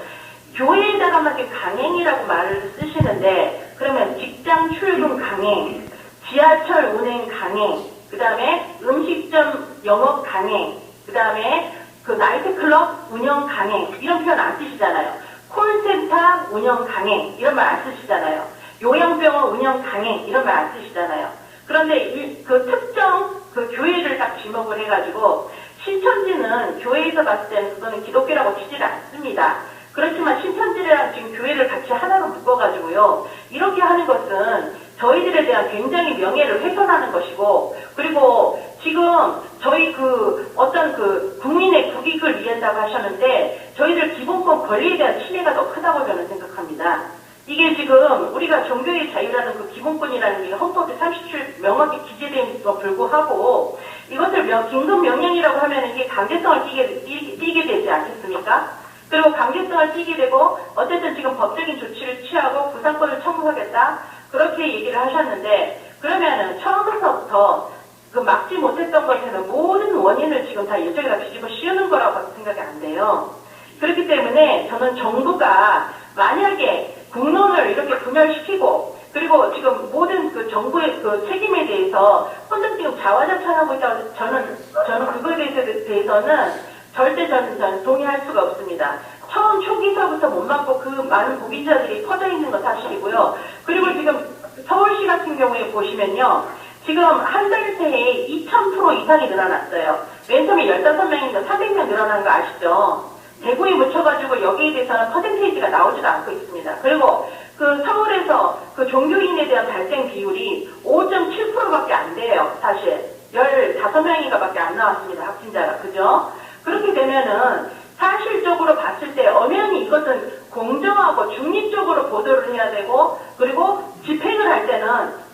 교회에다가만 지금 강행이라고 말을 쓰시는데 그러면 직장 출근 강행, 지하철 운행 강행, 그 다음에 음식점 영업 강행, 그 다음에 그 나이트클럽 운영 강행, 이런 표현 안 쓰시잖아요. 콜센터 운영 강행, 이런 말 안 쓰시잖아요. 요양병원 운영 강행, 이런 말 안 쓰시잖아요. 그런데 그 특정 그 교회를 딱 지목을 해가지고, 신천지는 교회에서 봤을 때는 그거는 기독교라고 치지를 않습니다. 그렇지만 신천지랑 지금 교회를 같이 하나로 묶어가지고요, 이렇게 하는 것은 저희들에 대한 굉장히 명예를 훼손하는 것이고, 그리고 지금 저희 그 어떤 그 국민의 국익을 위한다고 하셨는데, 저희들 기본권 권리에 대한 침해가 더 크다고 저는 생각합니다. 이게 지금 우리가 종교의 자유라는 그 기본권이라는 게 헌법에 37 명확히 기재됨에도 불구하고, 이것을 긴급 명령이라고 하면 이게 강제성을 띠게 되지 않겠습니까? 그리고 강제성을 띠게 되고, 어쨌든 지금 법적인 조치를 취하고 구상권을 청구하겠다, 그렇게 얘기를 하셨는데, 그러면은 처음부터 그 막지 못했던 것에는 모든 원인을 지금 다 이쪽에다 뒤집어 씌우는 거라고 생각이 안 돼요. 그렇기 때문에 저는 정부가 만약에 국론을 이렇게 분열시키고, 그리고 지금 모든 그 정부의 그 책임에 대해서 혼자 지금 자화자찬하고 있다고 저는 그거에 대해서는 절대 저는 동의할 수가 없습니다. 처음 초기서부터 못 맞고 그 많은 고빈자들이 퍼져 있는 건 사실이고요. 그리고 지금 서울시 같은 경우에 보시면요, 지금 한 달 새에 2000% 이상이 늘어났어요. 맨 처음에 15명인가 300명 늘어난 거 아시죠? 대구에 묻혀가지고 여기에 대해서는 퍼센테이지가 나오지도 않고 있습니다. 그리고 그 서울에서 그 종교인에 대한 발생 비율이 5.7%밖에 안 돼요. 사실 15명인가 밖에 안 나왔습니다. 확진자가. 그죠? 그렇게 되면은 사실적으로 봤을 때 엄연히 이것은 공정하고 중립적으로 보도를 해야 되고, 그리고 집행을 할 때는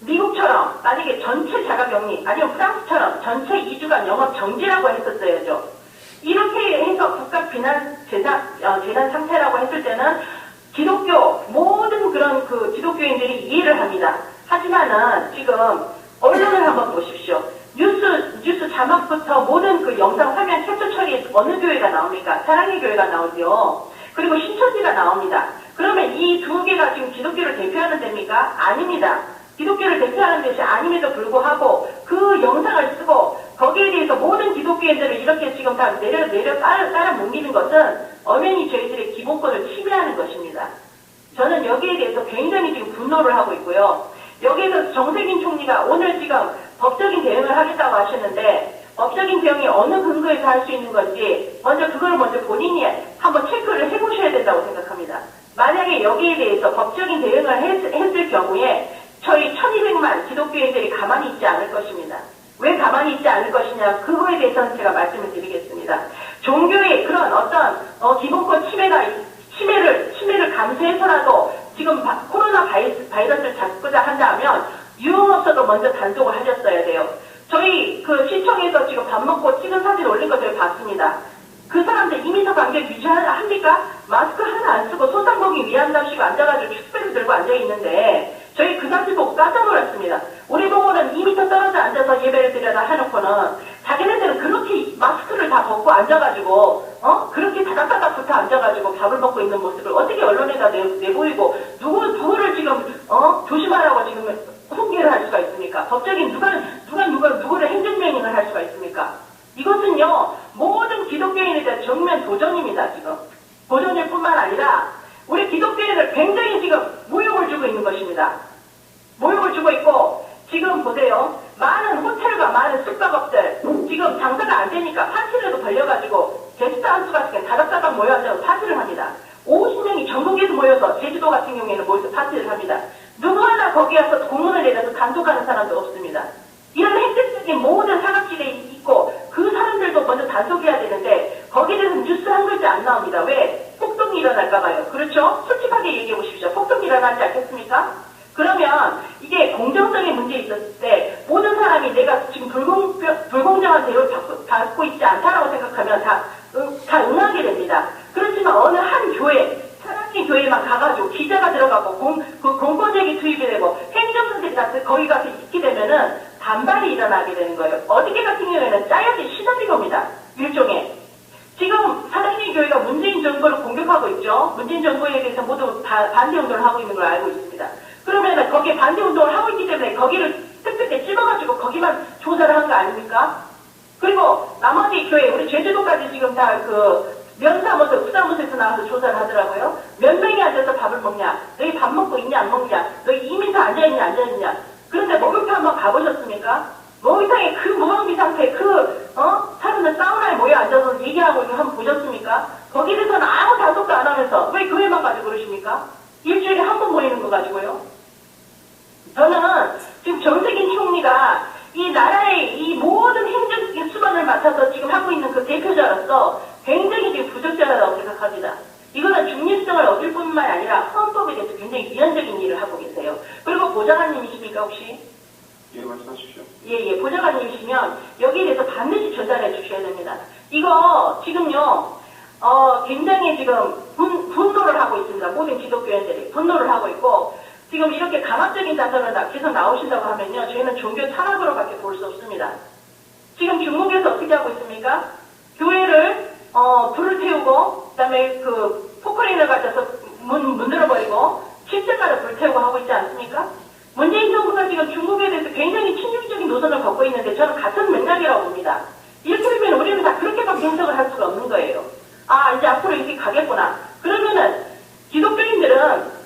미국처럼 만약에 전체 자가격리, 아니면 프랑스처럼 전체 2주간 영업 정지라고 했었어야죠. 이렇게 해서 국가 비난 재난 상태라고 했을 때는 기독교, 모든 그런 그 기독교인들이 이해를 합니다. 하지만은 지금 언론을 한번 보십시오. 뉴스 자막부터 모든 그 영상 화면 캡처 처리에 어느 교회가 나옵니까? 사랑의 교회가 나오죠. 그리고 신천지가 나옵니다. 그러면 이 두 개가 지금 기독교를 대표하는 데입니까? 아닙니다. 기독교를 대표하는 것이 아님에도 불구하고 그 영상을 쓰고 거기에 대해서 모든 기독교인들을 이렇게 지금 다 따라 뭉기는 것은 엄연히 저희들의 기본권을 침해하는 것입니다. 저는 여기에 대해서 굉장히 지금 분노를 하고 있고요. 여기에서 정세균 총리가 오늘 지금 법적인 대응을 하겠다고 하셨는데, 법적인 대응이 어느 근거에서 할 수 있는 건지 그걸 먼저 본인이 한번 체크를 해보셔야 된다고 생각합니다. 만약에 여기에 대해서 법적인 대응을 했을 경우에 저희 1200만 기독교인들이 가만히 있지 않을 것입니다. 왜 가만히 있지 않을 것이냐, 그거에 대해서는 제가 말씀을 드리겠습니다. 종교의 그런 어떤 기본권 침해를 감수해서라도 지금 코로나 바이러스를 잡고자 한다면 유흥업소도 먼저 단속을 하셨어야 돼요. 저희 그 시청에서 지금 밥 먹고 찍은 사진 올린 것을 봤습니다. 그 사람들 2m 간격 유지합니까? 마스크 하나 안 쓰고 소상공인 위안답시고 앉아가지고 축배를 들고 앉아있는데, 저희 그 사진 보고 깜짝 놀랐습니다. 우리 동호는 2m 떨어져 앉아서 예배를 드려라 해놓고는 자기네들은 그렇게 마스크를 다 벗고 앉아가지고 그렇게 다닥다닥 붙어 앉아가지고 밥을 먹고 있는 모습을 어떻게 언론에다 내보이고 누구를 지금 조심하라고 지금 훈계를 할 수가 있습니까? 법적인 누구를 행정명령을 할 수가 있습니까? 이것은요, 모든 기독교인에 대한 정면 도전입니다. 지금 도전일 뿐만 아니라 우리 기독교인을 굉장히 지금 모욕을 주고 있는 것입니다. 모욕을 주고 있고, 지금 보세요. 많은 호텔과 많은 숙박업들 지금 장사가 안 되니까 파티라도 벌려가지고 게스트하우스 같은 게 다닥다닥 모여서 파티를 합니다. 50명이 전국에서 모여서, 제주도 같은 경우에는 모여서 파티를 합니다. 누구 하나 거기 와서 공문을 내려서 단속하는 사람도 없습니다. 이런 획득적인 모든 사각지대에 있고 그 사람들도 먼저 단속해야 되는데 거기에 대해서 뉴스 한 글자 안 나옵니다. 왜? 폭동이 일어날까봐요. 그렇죠? 솔직하게 얘기해 보십시오. 폭동이 일어나지 않겠습니까? 그러면 이게 공정성의 문제에 있었을 때 모든 사람이 내가 지금 불공정한 대우를 받고 있지 않다라고 생각하면 다 응하게 됩니다. 그렇지만 어느 한 교회, 사랑의 교회만 가가지고 기자가 들어가고 공권력이 투입이 되고 행정사들이 거기 가서 있게 되면은 반발이 일어나게 되는 거예요. 어저께 같은 경우에는 짜여진 시나리오입니다. 일종의. 지금 사랑의 교회가 문재인 정부를 공격하고 있죠. 문재인 정부에 대해서 모두 반대운동을 하고 있는 걸 알고 있습니다. 그러면 거기에 반대운동을 하고 있기 때문에 거기를 특별히 찝어가지고 거기만 조사를 한 거 아닙니까? 그리고 나머지 교회, 우리 제주도까지 지금 다 면사무소, 부사무소에서 나와서 조사를 하더라고요. 몇 명이 앉아서 밥을 먹냐? 너희 밥 먹고 있냐, 안 먹냐? 너희 2m 앉아있냐, 안 앉아있냐? 그런데 목욕탕 한번 가보셨습니까? 목욕탕에 그 무방비 상태, 사람들 사우나에 모여 앉아서 얘기하고 있는 거 한번 보셨습니까? 거기에 대해서는 아무 단속도 안 하면서 왜 교회만 가지고 그러십니까? 일주일에 한 번 모이는 거 가지고요. 저는 지금 정세균 총리가 이 나라의 이 모든 행정 수반을 맡아서 지금 하고 있는 그 대표자로서 굉장히 지금 부적절하다고 생각합니다. 이거는 중립성을 얻을 뿐만 아니라 헌법에 대해서 굉장히 위헌적인 일을 하고 계세요. 그리고 보좌관님이십니까 혹시? 예, 말씀하십시오. 예, 보좌관님이시면 여기에 대해서 반드시 전달해 주셔야 됩니다. 이거 지금요, 굉장히 지금 분노를 하고 있습니다. 모든 기독교인들이 분노를 하고 있고, 지금 이렇게 강압적인 자세로 계속 나오신다고 하면요, 저희는 종교 탄압으로밖에 볼 수 없습니다. 지금 중국에서 어떻게 하고 있습니까? 교회를 불을 태우고, 그다음에 포크레인을 가져서 문 열어버리고 십자가를 불태우고 하고 있지 않습니까? 문재인 정부가 지금 중국에 대해서 굉장히 친중적인 노선을 걷고 있는데 저는 같은 맥락이라고 봅니다. 이렇게 되면 우리는 다 그렇게밖에 해석을 할 수가 없는 거예요. 아, 이제 앞으로 이렇게 가겠구나. 그러면은 기독교인들은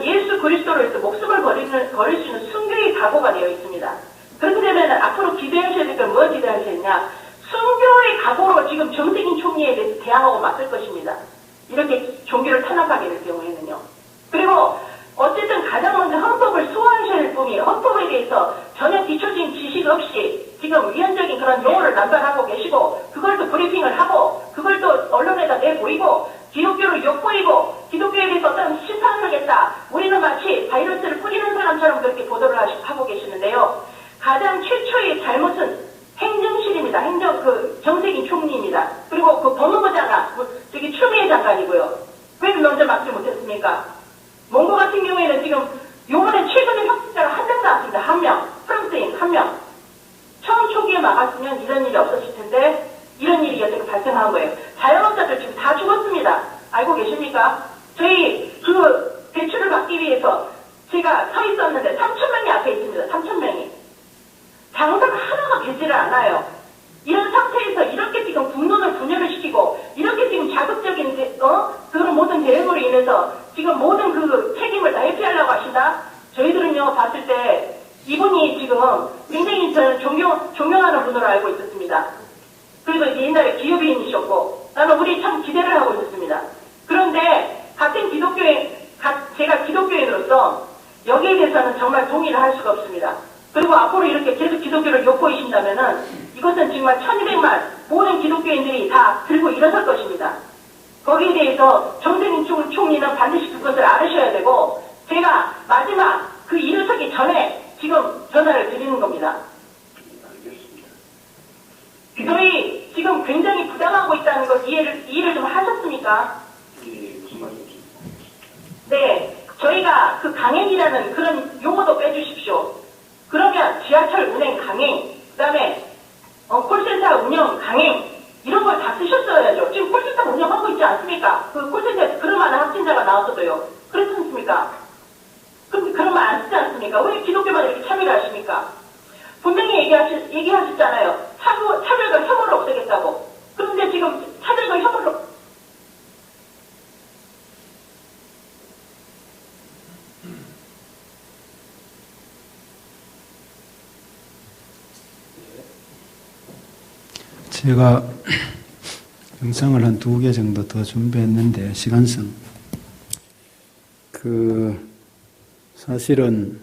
예수 그리스도를 위해서 목숨을 버릴 수 있는 순교의 각오가 되어 있습니다. 그렇게 되면 앞으로 기대하셔야 될 건 뭘 기대하셔야냐? 순교의 각오로 지금 정세균 총리에 대해서 대항하고 맞설 것입니다. 이렇게 종교를 탄압하게 될 경우에는요. 그리고 어쨌든 가장 먼저 헌법을 수호하셔야 할 분이 헌법에 대해서 전혀 뒤처진 지식 없이 지금 위헌적인 그런 용어를 남발하고 계시고 그걸 또 브리핑을 하고 그걸 또 언론에다 내보이고 기독교를 욕보이고 기독교에 대해서 어떤 심판을 하겠다. 우리는 마치 바이러스를 뿌리는 사람처럼 그렇게 보도를 하고 계시는데요. 가장 최초의 잘못은 행정실입니다. 정세균 총리입니다. 그리고 법무부 장관, 추미애 장관이고요. 왜 먼저 막지 못했습니까? 몽고 같은 경우에는 지금 요번에 최근에 확진자가 1명 나왔습니다. 1명. 프랑스인 1명. 처음 초기에 막았으면 이런 일이 없었을 텐데 이런 일이 어떻게 발생한 거예요. 자영업자들 지금 다 죽었습니다. 알고 계십니까? 저희 대출을 받기 위해서 제가 서 있었는데 3,000명이 앞에 있습니다. 3,000명이. 장사가 하나가 되지를 않아요. 이런 상태에서 이렇게 지금 분열을 시키고 이렇게 지금 자극적인 그런 모든 대응으로 인해서 지금 모든 책임을 다 회피하려고 하신다? 저희들은요 봤을 때 이분이 지금 굉장히 저는 존경하는 분으로 알고 있었습니다. 그리고 옛날에 기업인이셨고 나는 우리 참 기대를 하고 있었습니다. 그런데 같은 제가 기독교인으로서 여기에 대해서는 정말 동의를 할 수가 없습니다. 그리고 앞으로 이렇게 계속 기독교를 욕보이신다면은 이것은 정말 1200만 모든 기독교인들이 다 들고 일어설 것입니다. 거기에 대해서 정세균 총리는 반드시 그것을 알으셔야 되고 제가 마지막 일어서기 전에 지금 전화를 드리는 겁니다. 알겠습니다. 저희 지금 굉장히 부담하고 있다는 걸 이해를 좀 하셨습니까? 예, 무슨 말씀이십니까? 네, 저희가 강행이라는 그런 용어도 빼주십시오. 그러면 지하철 운행 강행, 그 다음에 콜센터 운영 강행 이런 걸 다 쓰셨어야죠. 지금 콜센터 운영하고 있지 않습니까? 콜센터에서 그런 많은 확진자가 나왔어도요. 그렇지 않습니까? 그런 말 안 쓰지 않습니까? 왜 기독교만 이렇게 참여를 하십니까? 분명히 얘기하셨잖아요. 차별과 혐오를 없애겠다고. 그런데 지금 차별과 혐오를 제가 영상을 한 2개 정도 더 준비했는데 시간상 사실은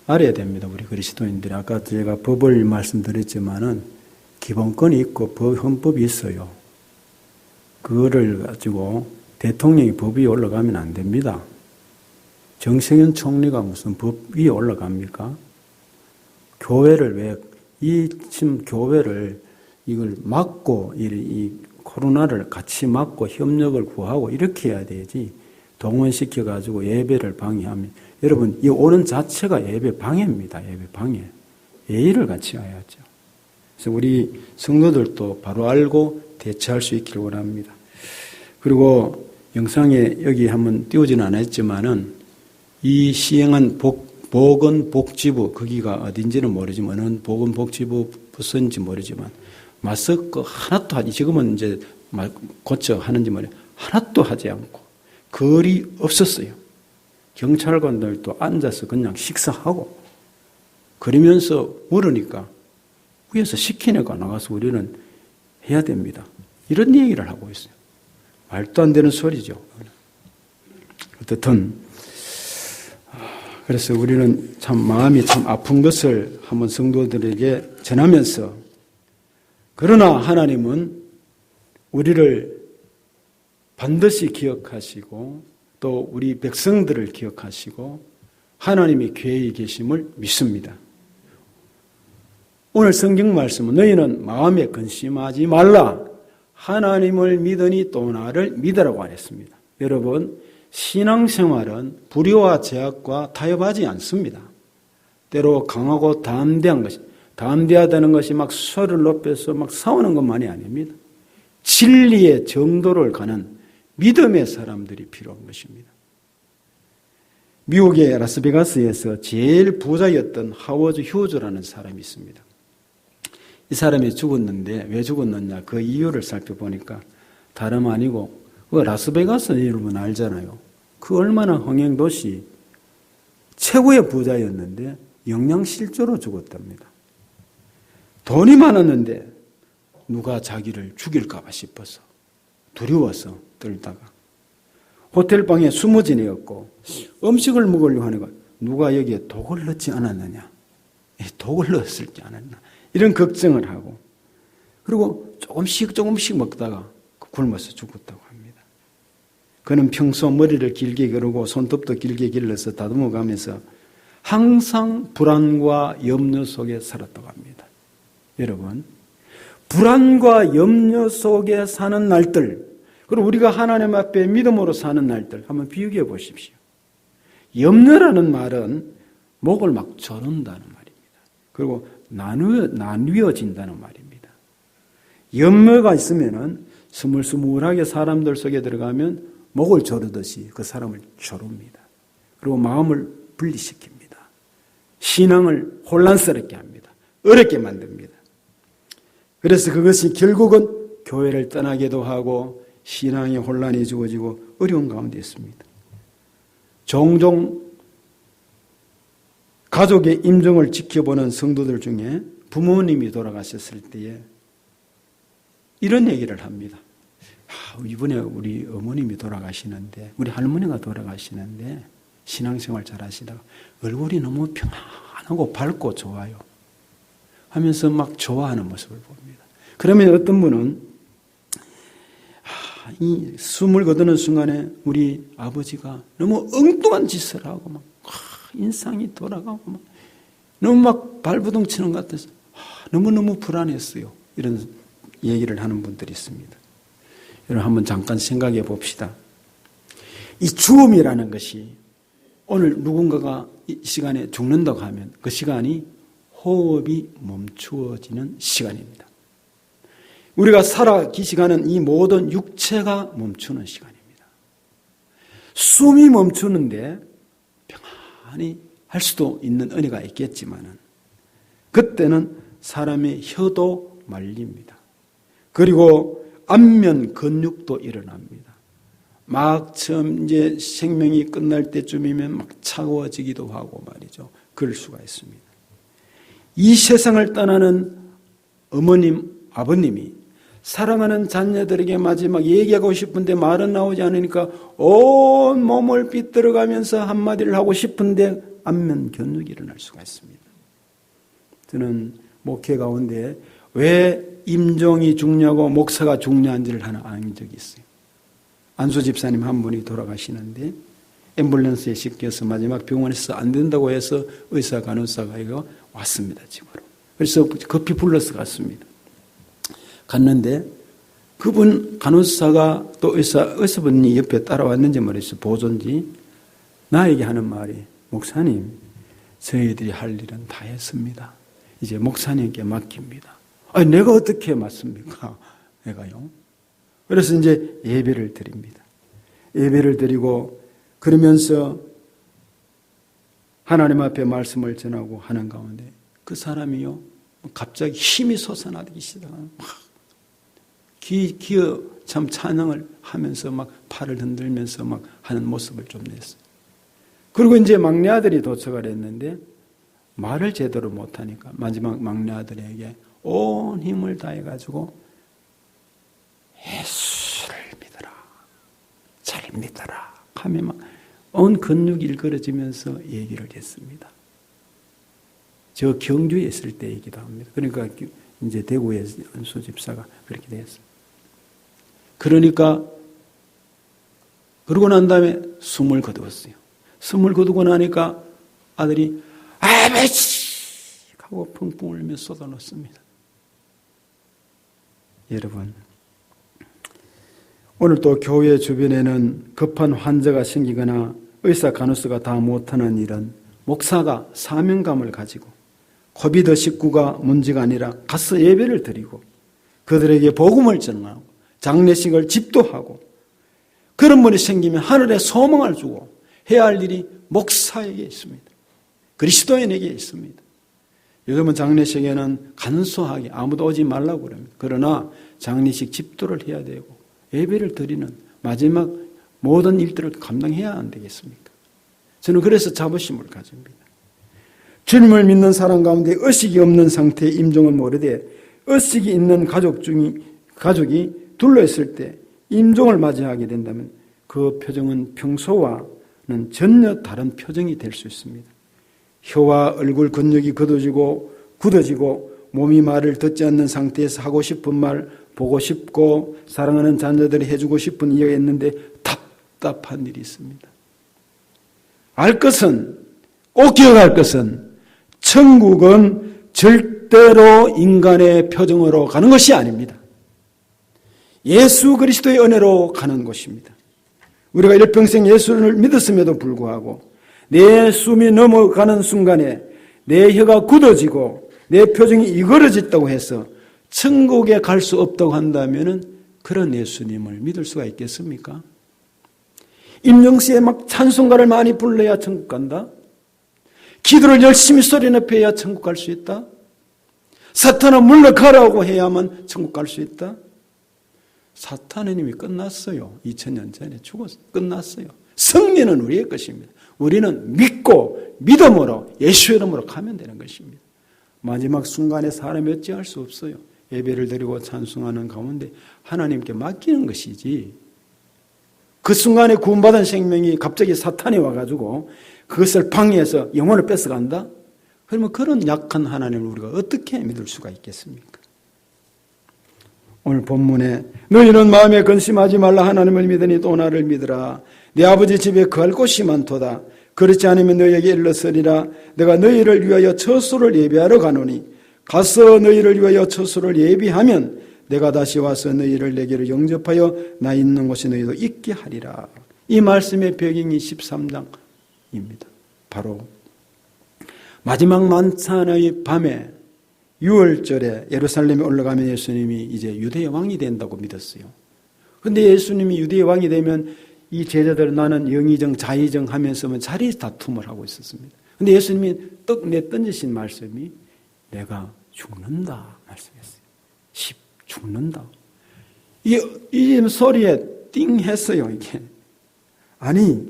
알아야 됩니다. 우리 그리스도인들이 아까 제가 법을 말씀드렸지만은 기본권이 있고 헌법이 있어요. 그거를 가지고 대통령이 법 위에 올라가면 안 됩니다. 정세균 총리가 무슨 법 위에 올라갑니까? 교회를 교회를 이걸 막고 이 코로나를 같이 막고 협력을 구하고 이렇게 해야 되지 동원시켜 가지고 예배를 방해하면 여러분 이 오는 자체가 예배 방해입니다. 예배 방해. 예의를 같이 해야죠. 그래서 우리 성도들도 바로 알고 대처할 수 있기를 원합니다. 그리고 영상에 여기 한번 띄우지는 않았지만은 이 시행한 보건복지부 거기가 어딘지는 모르지만은 보건복지부 부서인지 모르지만 마스크 하나도 하지, 지금은 이제 고쳐 하는지 모르 하나도 하지 않고 거리 없었어요. 경찰관들도 앉아서 그냥 식사하고 그러면서 물으니까 위에서 시키니까 나가서 우리는 해야 됩니다. 이런 얘기를 하고 있어요. 말도 안 되는 소리죠. 어떻든 그래서 우리는 참 마음이 참 아픈 것을 한번 성도들에게 전하면서, 그러나 하나님은 우리를 반드시 기억하시고 또 우리 백성들을 기억하시고 하나님의 계획이 계심을 믿습니다. 오늘 성경 말씀은 너희는 마음에 근심하지 말라. 하나님을 믿으니 또 나를 믿으라고 하였습니다. 여러분, 신앙생활은 불의와 제약과 타협하지 않습니다. 때로 강하고 담대하다는 것이 막 소리를 높여서 막 싸우는 것만이 아닙니다. 진리의 정도를 가는 믿음의 사람들이 필요한 것입니다. 미국의 라스베가스에서 제일 부자였던 하워드 휴즈라는 사람이 있습니다. 이 사람이 죽었는데 왜 죽었느냐, 그 이유를 살펴보니까 다름 아니고 라스베가스 여러분 알잖아요. 그 얼마나 흥행도시 최고의 부자였는데 영양실조로 죽었답니다. 돈이 많았는데 누가 자기를 죽일까 봐 싶어서 두려워서 떨다가 호텔방에 숨어 지내었고 음식을 먹으려고 하니까 누가 여기에 독을 넣지 않았느냐, 독을 넣었을지 않았나, 이런 걱정을 하고, 그리고 조금씩 먹다가 굶어서 죽었다고 합니다. 그는 평소 머리를 길게 기르고 손톱도 길게 길러서 다듬어 가면서 항상 불안과 염려 속에 살았다고 합니다. 여러분, 불안과 염려 속에 사는 날들, 그리고 우리가 하나님 앞에 믿음으로 사는 날들 한번 비교해 보십시오. 염려라는 말은 목을 막 조른다는 말입니다. 그리고 나뉘어진다는 말입니다. 염려가 있으면은 스물스물하게 사람들 속에 들어가면 목을 조르듯이 그 사람을 조릅니다. 그리고 마음을 분리시킵니다. 신앙을 혼란스럽게 합니다. 어렵게 만듭니다. 그래서 그것이 결국은 교회를 떠나기도 하고 신앙의 혼란이 주어지고 어려운 가운데 있습니다. 종종 가족의 임종을 지켜보는 성도들 중에 부모님이 돌아가셨을 때에 이런 얘기를 합니다. 이번에 우리 어머님이 돌아가시는데, 우리 할머니가 돌아가시는데 신앙생활 잘 하시다가 얼굴이 너무 평안하고 밝고 좋아요 하면서 막 좋아하는 모습을 봅니다. 그러면 어떤 분은 이 숨을 거두는 순간에 우리 아버지가 너무 엉뚱한 짓을 하고 막 인상이 돌아가고 막 너무 막 발부둥 치는 것 같아서 너무너무 불안했어요. 이런 얘기를 하는 분들이 있습니다. 여러분 한번 잠깐 생각해 봅시다. 이 죽음이라는 것이 오늘 누군가가 이 시간에 죽는다고 하면 그 시간이 호흡이 멈추어지는 시간입니다. 우리가 살아 기시가는 이 모든 육체가 멈추는 시간입니다. 숨이 멈추는데 평안히 할 수도 있는 은혜가 있겠지만은 그때는 사람의 혀도 말립니다. 그리고 안면 근육도 일어납니다. 막 처음 이제 생명이 끝날 때쯤이면 막 차가워지기도 하고 말이죠. 그럴 수가 있습니다. 이 세상을 떠나는 어머님, 아버님이 사랑하는 자녀들에게 마지막 얘기하고 싶은데 말은 나오지 않으니까 온 몸을 빗들어가면서 한마디를 하고 싶은데 안면 견육이 일어날 수가 있습니다. 저는 목회 가운데 왜 임종이 중요하고 목사가 중요한지를 하나 안 적이 있어요. 안수 집사님 한 분이 돌아가시는데 앰뷸런스에 싣겨서 마지막 병원에서 안 된다고 해서 의사 간호사가 이거 왔습니다, 집으로. 그래서 급히 불러서 갔습니다. 갔는데 그분 간호사가 또 의사분이 옆에 따라왔는지 모르겠어요. 보존지 나에게 하는 말이, 목사님 저희들이 할 일은 다 했습니다. 이제 목사님께 맡깁니다. 아니 내가 어떻게 맡습니까? 내가요. 그래서 이제 예배를 드립니다. 예배를 드리고 그러면서 하나님 앞에 말씀을 전하고 하는 가운데 그 사람이요 갑자기 힘이 솟아나기 시작하는 막 기어 참 찬양을 하면서 막 팔을 흔들면서 막 하는 모습을 좀 냈어요. 그리고 이제 막내 아들이 도착을 했는데 말을 제대로 못하니까 마지막 막내 아들에게 온 힘을 다해가지고 예수를 믿어라, 잘 믿어라 하며 막 온 근육이 일그러지면서 얘기를 했습니다. 저 경주에 있을 때 얘기도 합니다. 그러니까 이제 대구의 연수 집사가 그렇게 됐어요. 그러니까 그러고 난 다음에 숨을 거두었어요. 숨을 거두고 나니까 아들이 아버지 하고 펑펑 울며 쏟아놓습니다. 여러분, 오늘 또 교회 주변에는 급한 환자가 생기거나 의사 간호사가 다 못하는 일은 목사가 사명감을 가지고 코비드19가 문제가 아니라 가서 예배를 드리고 그들에게 복음을 전하고 장례식을 집도하고 그런 분이 생기면 하늘에 소망을 주고 해야 할 일이 목사에게 있습니다. 그리스도인에게 있습니다. 요즘은 장례식에는 간소하게 아무도 오지 말라고 그럽니다. 그러나 장례식 집도를 해야 되고 예배를 드리는 마지막 모든 일들을 감당해야 안 되겠습니까? 저는 그래서 자부심을 가집니다. 주님을 믿는 사람 가운데 의식이 없는 상태의 임종은 모르되 의식이 있는 가족이 둘러있을 때 임종을 맞이하게 된다면 그 표정은 평소와는 전혀 다른 표정이 될 수 있습니다. 혀와 얼굴 근육이 굳어지고 몸이 말을 듣지 않는 상태에서 하고 싶은 말, 보고 싶고 사랑하는 자녀들이 해주고 싶은 이유가 있는데 답답한 일이 있습니다. 꼭 기억할 것은 천국은 절대로 인간의 표정으로 가는 것이 아닙니다. 예수 그리스도의 은혜로 가는 곳입니다. 우리가 일평생 예수를 믿었음에도 불구하고 내 숨이 넘어가는 순간에 내 혀가 굳어지고 내 표정이 이그러졌다고 해서 천국에 갈 수 없다고 한다면 그런 예수님을 믿을 수가 있겠습니까? 임영시에 막 찬송가를 많이 불러야 천국 간다? 기도를 열심히 소리 높여야 천국 갈 수 있다? 사탄아 물러가라고 해야만 천국 갈 수 있다? 사탄은 이미 끝났어요. 2000년 전에 죽었어요. 끝났어요. 승리는 우리의 것입니다. 우리는 믿고 믿음으로 예수 이름으로 가면 되는 것입니다. 마지막 순간에 사람이 어찌할 수 없어요. 예배를 드리고 찬송하는 가운데 하나님께 맡기는 것이지 그 순간에 구원받은 생명이 갑자기 사탄이 와가지고 그것을 방해해서 영혼을 뺏어간다? 그러면 그런 약한 하나님을 우리가 어떻게 믿을 수가 있겠습니까? 오늘 본문에 너희는 마음에 근심하지 말라 하나님을 믿으니 또 나를 믿으라. 내 아버지 집에 거할 곳이 많도다. 그렇지 않으면 너희에게 일렀으리라. 내가 너희를 위하여 처소를 예비하러 가노니 가서 너희를 위하여 처소를 예비하면 내가 다시 와서 너희를 내게로 영접하여 나 있는 곳에 너희도 있게 하리라. 이 말씀의 배경이 13장입니다. 바로 마지막 만찬의 밤에 6월절에 예루살렘에 올라가면 예수님이 이제 유대의 왕이 된다고 믿었어요. 그런데 예수님이 유대의 왕이 되면 이 제자들은 나는 영의정 자의정 하면서 자리 다툼을 하고 있었습니다. 그런데 예수님이 떡 내던지신 말씀이 내가 죽는다 말씀했어요. 죽는다. 이 소리에 띵 했어요, 이게. 아니,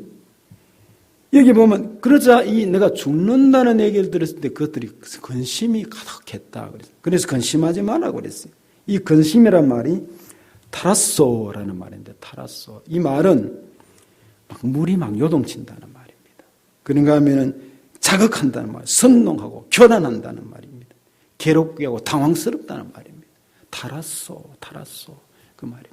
여기 보면, 그러자 내가 죽는다는 얘기를 들었을 때 그것들이 근심이 가득했다. 그래서 근심하지 말라고 그랬어요. 이 근심이란 말이 타라소라는 말인데, 타라소. 이 말은 물이 요동친다는 말입니다. 그런가 하면은 자극한다는 말, 선동하고 교란한다는 말입니다. 괴롭게 하고 당황스럽다는 말입니다. 타라소 그 말입니다.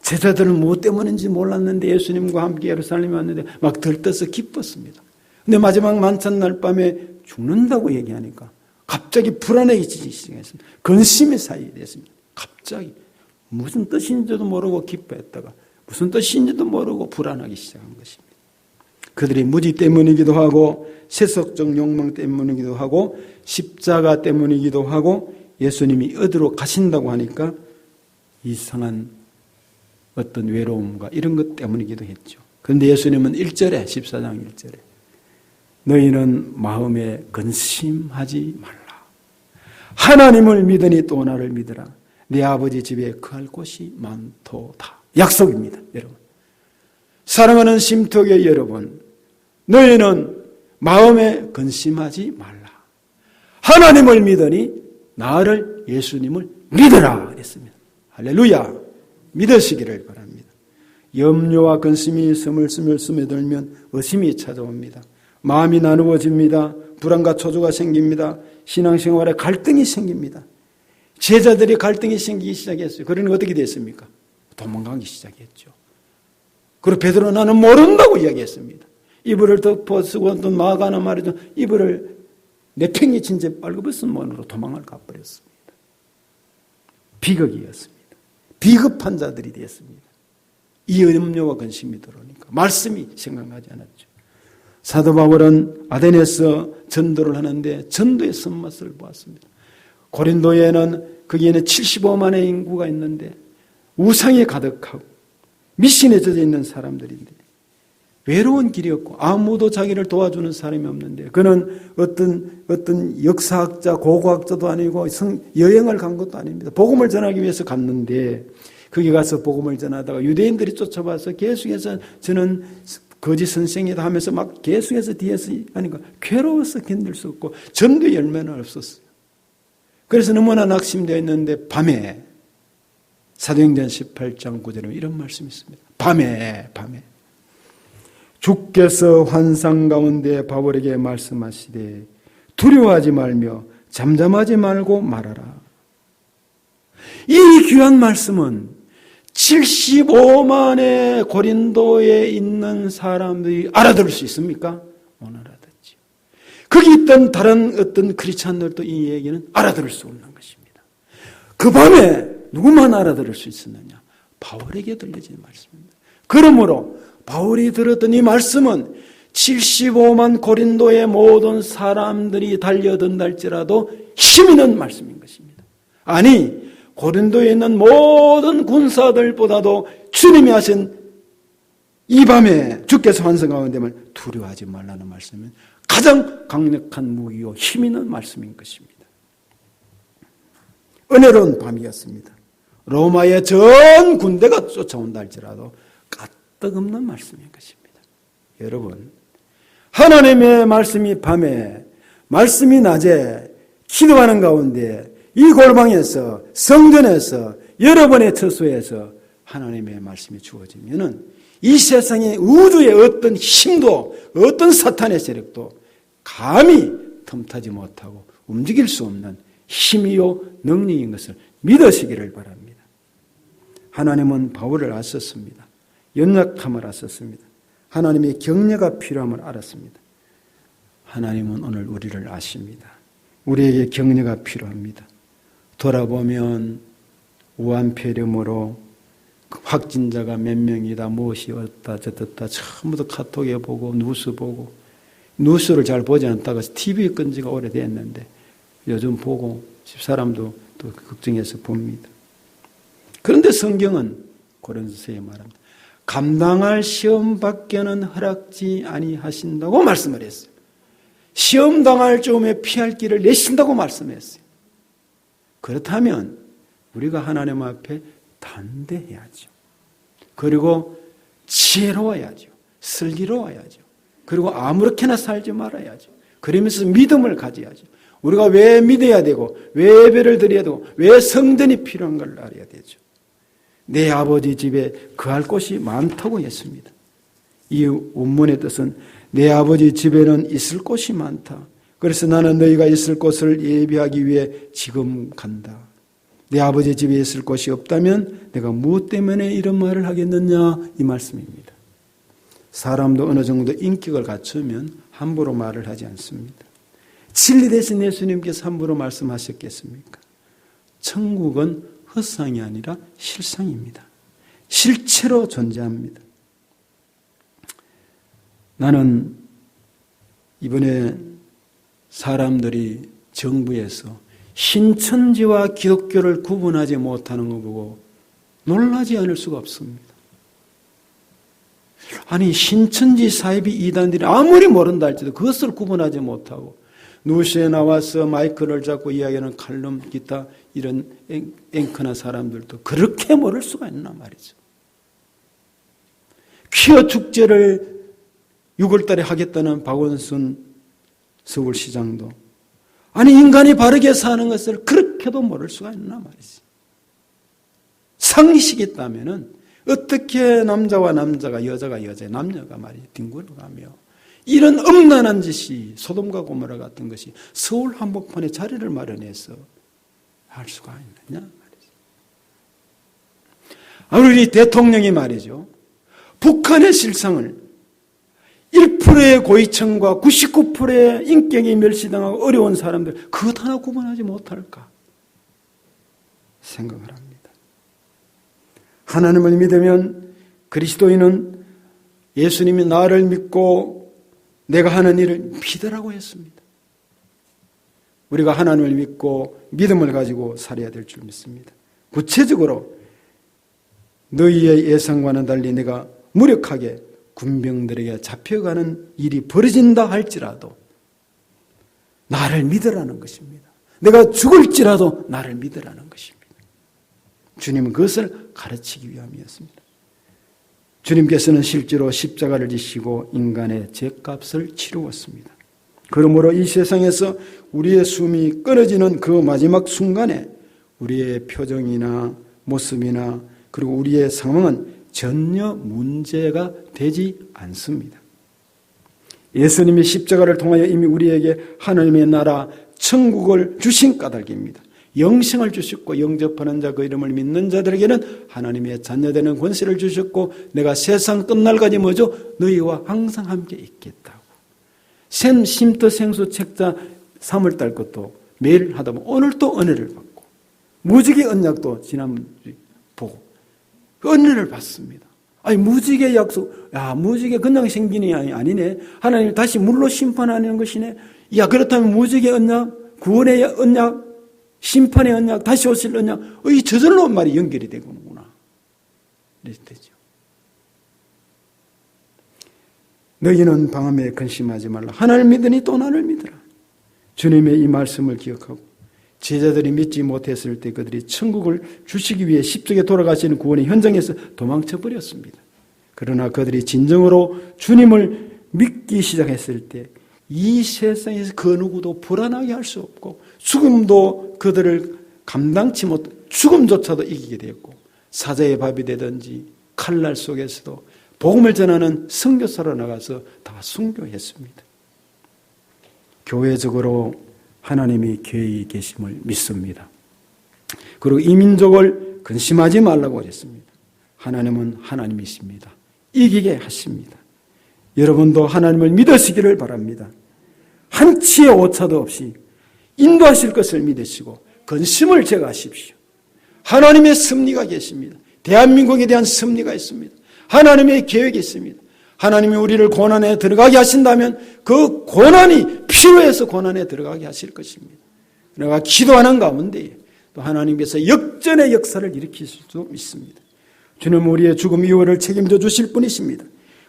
제자들은 무엇 때문인지 몰랐는데 예수님과 함께 예루살렘에 왔는데 막 들떠서 기뻤습니다. 근데 마지막 만찬날 밤에 죽는다고 얘기하니까 갑자기 불안해지기 시작했습니다. 근심의 사이에 됐습니다. 갑자기 무슨 뜻인지도 모르고 기뻐했다가 무슨 뜻인지도 모르고 불안하기 시작한 것입니다. 그들이 무지 때문이기도 하고 세속적 욕망 때문이기도 하고 십자가 때문이기도 하고 예수님이 어디로 가신다고 하니까 이상한 어떤 외로움과 이런 것 때문이기도 했죠. 그런데 예수님은 1절에 14장 1절에 너희는 마음에 근심하지 말라. 하나님을 믿으니 또 나를 믿으라. 내 아버지 집에 거할 곳이 많도다. 약속입니다, 여러분. 사랑하는 심터계 여러분, 너희는 마음에 근심하지 말라. 하나님을 믿으니 나를, 예수님을 믿으라 그랬습니다. 할렐루야. 믿으시기를 바랍니다. 염려와 근심이 스물스물 스며들면 의심이 찾아옵니다. 마음이 나누어집니다. 불안과 초조가 생깁니다. 신앙생활에 갈등이 생깁니다. 제자들이 갈등이 생기기 시작했어요. 그러니 어떻게 됐습니까? 도망가기 시작했죠. 그리고 베드로 나는 모른다고 이야기했습니다. 이불을 덮어쓰고 또 나아가는 말이죠. 이불을 내팽개친 채 빨개벗은 몸으로 도망을 가버렸습니다. 비극이었습니다. 비급한 자들이 되었습니다. 이 염려와 근심이 들어오니까 말씀이 생각나지 않았죠. 사도 바울은 아덴에서 전도를 하는데 전도의 손맛을 보았습니다. 고린도에는 거기에는 75만의 인구가 있는데 우상이 가득하고 미신에 젖어 있는 사람들인데 외로운 길이었고 아무도 자기를 도와주는 사람이 없는데 그는 어떤 역사학자, 고고학자도 아니고 여행을 간 것도 아닙니다. 복음을 전하기 위해서 갔는데 거기 가서 복음을 전하다가 유대인들이 쫓아와서 계속해서 저는 거짓 선생이다 하면서 막 계속해서 뒤에서 하니까 괴로워서 견딜 수 없고 전도의 열매는 없었어요. 그래서 너무나 낙심되어 있는데 밤에 사도행전 18장 9절에 이런 말씀이 있습니다. 밤에 주께서 환상 가운데 바울에게 말씀하시되 두려워하지 말며 잠잠하지 말고 말하라. 이 귀한 말씀은 75만의 고린도에 있는 사람들이 알아들을 수 있습니까? 못 알아듣죠. 거기 있던 다른 어떤 크리스찬들도 이 얘기는 알아들을 수 없는 것입니다. 그 밤에 누구만 알아들을 수 있었느냐? 바울에게 들려진 말씀입니다. 그러므로 바울이 들었던 이 말씀은 75만 고린도의 모든 사람들이 달려든다 할지라도 힘 있는 말씀인 것입니다. 아니 고린도에 있는 모든 군사들보다도 주님이 하신 이 밤에 주께서 환상 가운데만 두려워하지 말라는 말씀은 가장 강력한 무기요 힘 있는 말씀인 것입니다. 은혜로운 밤이었습니다. 로마의 전 군대가 쫓아온다 할지라도 까뜩없는 말씀인 것입니다. 여러분, 하나님의 말씀이 밤에, 말씀이 낮에 기도하는 가운데 이 골방에서, 성전에서, 여러분의 처소에서 하나님의 말씀이 주어지면은 이 세상의 우주의 어떤 힘도, 어떤 사탄의 세력도 감히 틈타지 못하고 움직일 수 없는 힘이요 능력인 것을 믿으시기를 바랍니다. 하나님은 바울을 아셨습니다. 연약함을 아셨습니다. 하나님의 격려가 필요함을 알았습니다. 하나님은 오늘 우리를 아십니다. 우리에게 격려가 필요합니다. 돌아보면 우한폐렴으로 확진자가 몇 명이다, 무엇이 어다, 저다, 전부 다 카톡에 보고, 뉴스 보고, 뉴스를 잘 보지 않다가 TV 끈 지가 오래됐는데 요즘 보고 집사람도 또 걱정해서 봅니다. 그런데 성경은 고린도서에 말합니다. 감당할 시험밖에는 허락지 아니하신다고 말씀을 했어요. 시험 당할 즈음에 피할 길을 내신다고 말씀했어요. 그렇다면 우리가 하나님 앞에 담대해야죠. 그리고 지혜로워야죠. 슬기로워야죠. 그리고 아무렇게나 살지 말아야죠. 그러면서 믿음을 가져야죠. 우리가 왜 믿어야 되고 왜 예배를 드려야 되고 왜 성전이 필요한 걸 알아야 되죠. 내 아버지 집에 거할 곳이 많다고 했습니다. 이 원문의 뜻은 내 아버지 집에는 있을 곳이 많다. 그래서 나는 너희가 있을 곳을 예비하기 위해 지금 간다. 내 아버지 집에 있을 곳이 없다면 내가 무엇 때문에 이런 말을 하겠느냐 이 말씀입니다. 사람도 어느 정도 인격을 갖추면 함부로 말을 하지 않습니다. 진리 대신 예수님께서 함부로 말씀하셨겠습니까? 천국은 헛상이 아니라 실상입니다. 실체로 존재합니다. 나는 이번에 사람들이 정부에서 신천지와 기독교를 구분하지 못하는 거 보고 놀라지 않을 수가 없습니다. 아니 신천지 사이비 이단들이 아무리 모른다 할지라도 그것을 구분하지 못하고 뉴스에 나와서 마이크를 잡고 이야기하는 칼럼 기타 이런 앵커나 사람들도 그렇게 모를 수가 있나 말이죠. 퀴어 축제를 6월달에 하겠다는 박원순 서울시장도 아니 인간이 바르게 사는 것을 그렇게도 모를 수가 있나 말이지. 상식이 있다면은 어떻게 남자와 남자가 여자가 여자 남녀가 말이지 뒹굴어가며 이런 음란한 짓이 소돔과 고모라 같은 것이 서울 한복판에 자리를 마련해서 할 수가 있느냐 말이죠. 우리 대통령이 말이죠. 북한의 실상을 1%의 고위층과 99%의 인격이 멸시당하고 어려운 사람들 그것 하나 구분하지 못할까 생각을 합니다. 하나님을 믿으면 그리스도인은 예수님이 나를 믿고 내가 하는 일을 믿으라고 했습니다. 우리가 하나님을 믿고 믿음을 가지고 살아야 될 줄 믿습니다. 구체적으로 너희의 예상과는 달리 내가 무력하게 군병들에게 잡혀가는 일이 벌어진다 할지라도 나를 믿으라는 것입니다. 내가 죽을지라도 나를 믿으라는 것입니다. 주님은 그것을 가르치기 위함이었습니다. 주님께서는 실제로 십자가를 지시고 인간의 죄값을 치루었습니다. 그러므로 이 세상에서 우리의 숨이 끊어지는 그 마지막 순간에 우리의 표정이나 모습이나 그리고 우리의 상황은 전혀 문제가 되지 않습니다. 예수님이 십자가를 통하여 이미 우리에게 하나님의 나라 천국을 주신 까닭입니다. 영생을 주셨고 영접하는 자 그 이름을 믿는 자들에게는 하나님의 자녀되는 권세를 주셨고 내가 세상 끝날까지 뭐죠? 너희와 항상 함께 있겠다고. 샘 쉼터 생수 책자 3월달 것도 매일 하다 보면 오늘 또 은혜를 받고 무지개 언약도 지난번 보고 그 은혜를 받습니다. 아니 무지개 약속, 야 무지개 그냥 생기는 게 아니네. 하나님 다시 물로 심판하는 것이네. 야 그렇다면 무지개 언약, 구원의 언약, 심판의 언약, 다시 오실 언약, 이 저절로 말이 연결이 되는구나. 이렇게 되죠. 너희는 방암에 근심하지 말라. 하나님을 믿으니 또 나를 믿으라. 주님의 이 말씀을 기억하고 제자들이 믿지 못했을 때 그들이 천국을 주시기 위해 십자가에 돌아가시는 구원의 현장에서 도망쳐 버렸습니다. 그러나 그들이 진정으로 주님을 믿기 시작했을 때 이 세상에서 그 누구도 불안하게 할 수 없고 죽음도 그들을 감당치 못, 죽음조차도 이기게 되었고 사자의 밥이 되든지 칼날 속에서도 복음을 전하는 선교사로 나가서 다 순교했습니다. 교회적으로 하나님이 계획이 계심을 믿습니다. 그리고 이 민족을 근심하지 말라고 했습니다. 하나님은 하나님이십니다. 이기게 하십니다. 여러분도 하나님을 믿으시기를 바랍니다. 한치의 오차도 없이 인도하실 것을 믿으시고 근심을 제거하십시오. 하나님의 섭리가 계십니다. 대한민국에 대한 섭리가 있습니다. 하나님의 계획이 있습니다. 하나님이 우리를 고난에 들어가게 하신다면 그 고난이 필요해서 고난에 들어가게 하실 것입니다. 내가 기도하는 가운데 또 하나님께서 역전의 역사를 일으키실 수 있습니다. 주님은 우리의 죽음 이후를 책임져 주실 분이십니다.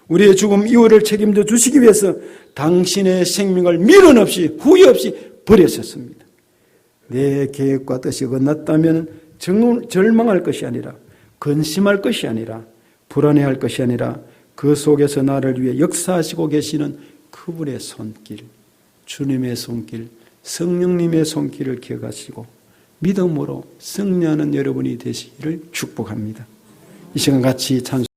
우리의 죽음 이후를 책임져 주시기 위해서 당신의 생명을 미련 없이 후회 없이 버리셨습니다. 내 계획과 뜻이 어긋났다면 절망할 것이 아니라 근심할 것이 아니라 불안해할 것이 아니라 그 속에서 나를 위해 역사하시고 계시는 그분의 손길, 주님의 손길, 성령님의 손길을 기억하시고 믿음으로 승리하는 여러분이 되시기를 축복합니다. 이 시간 같이 찬송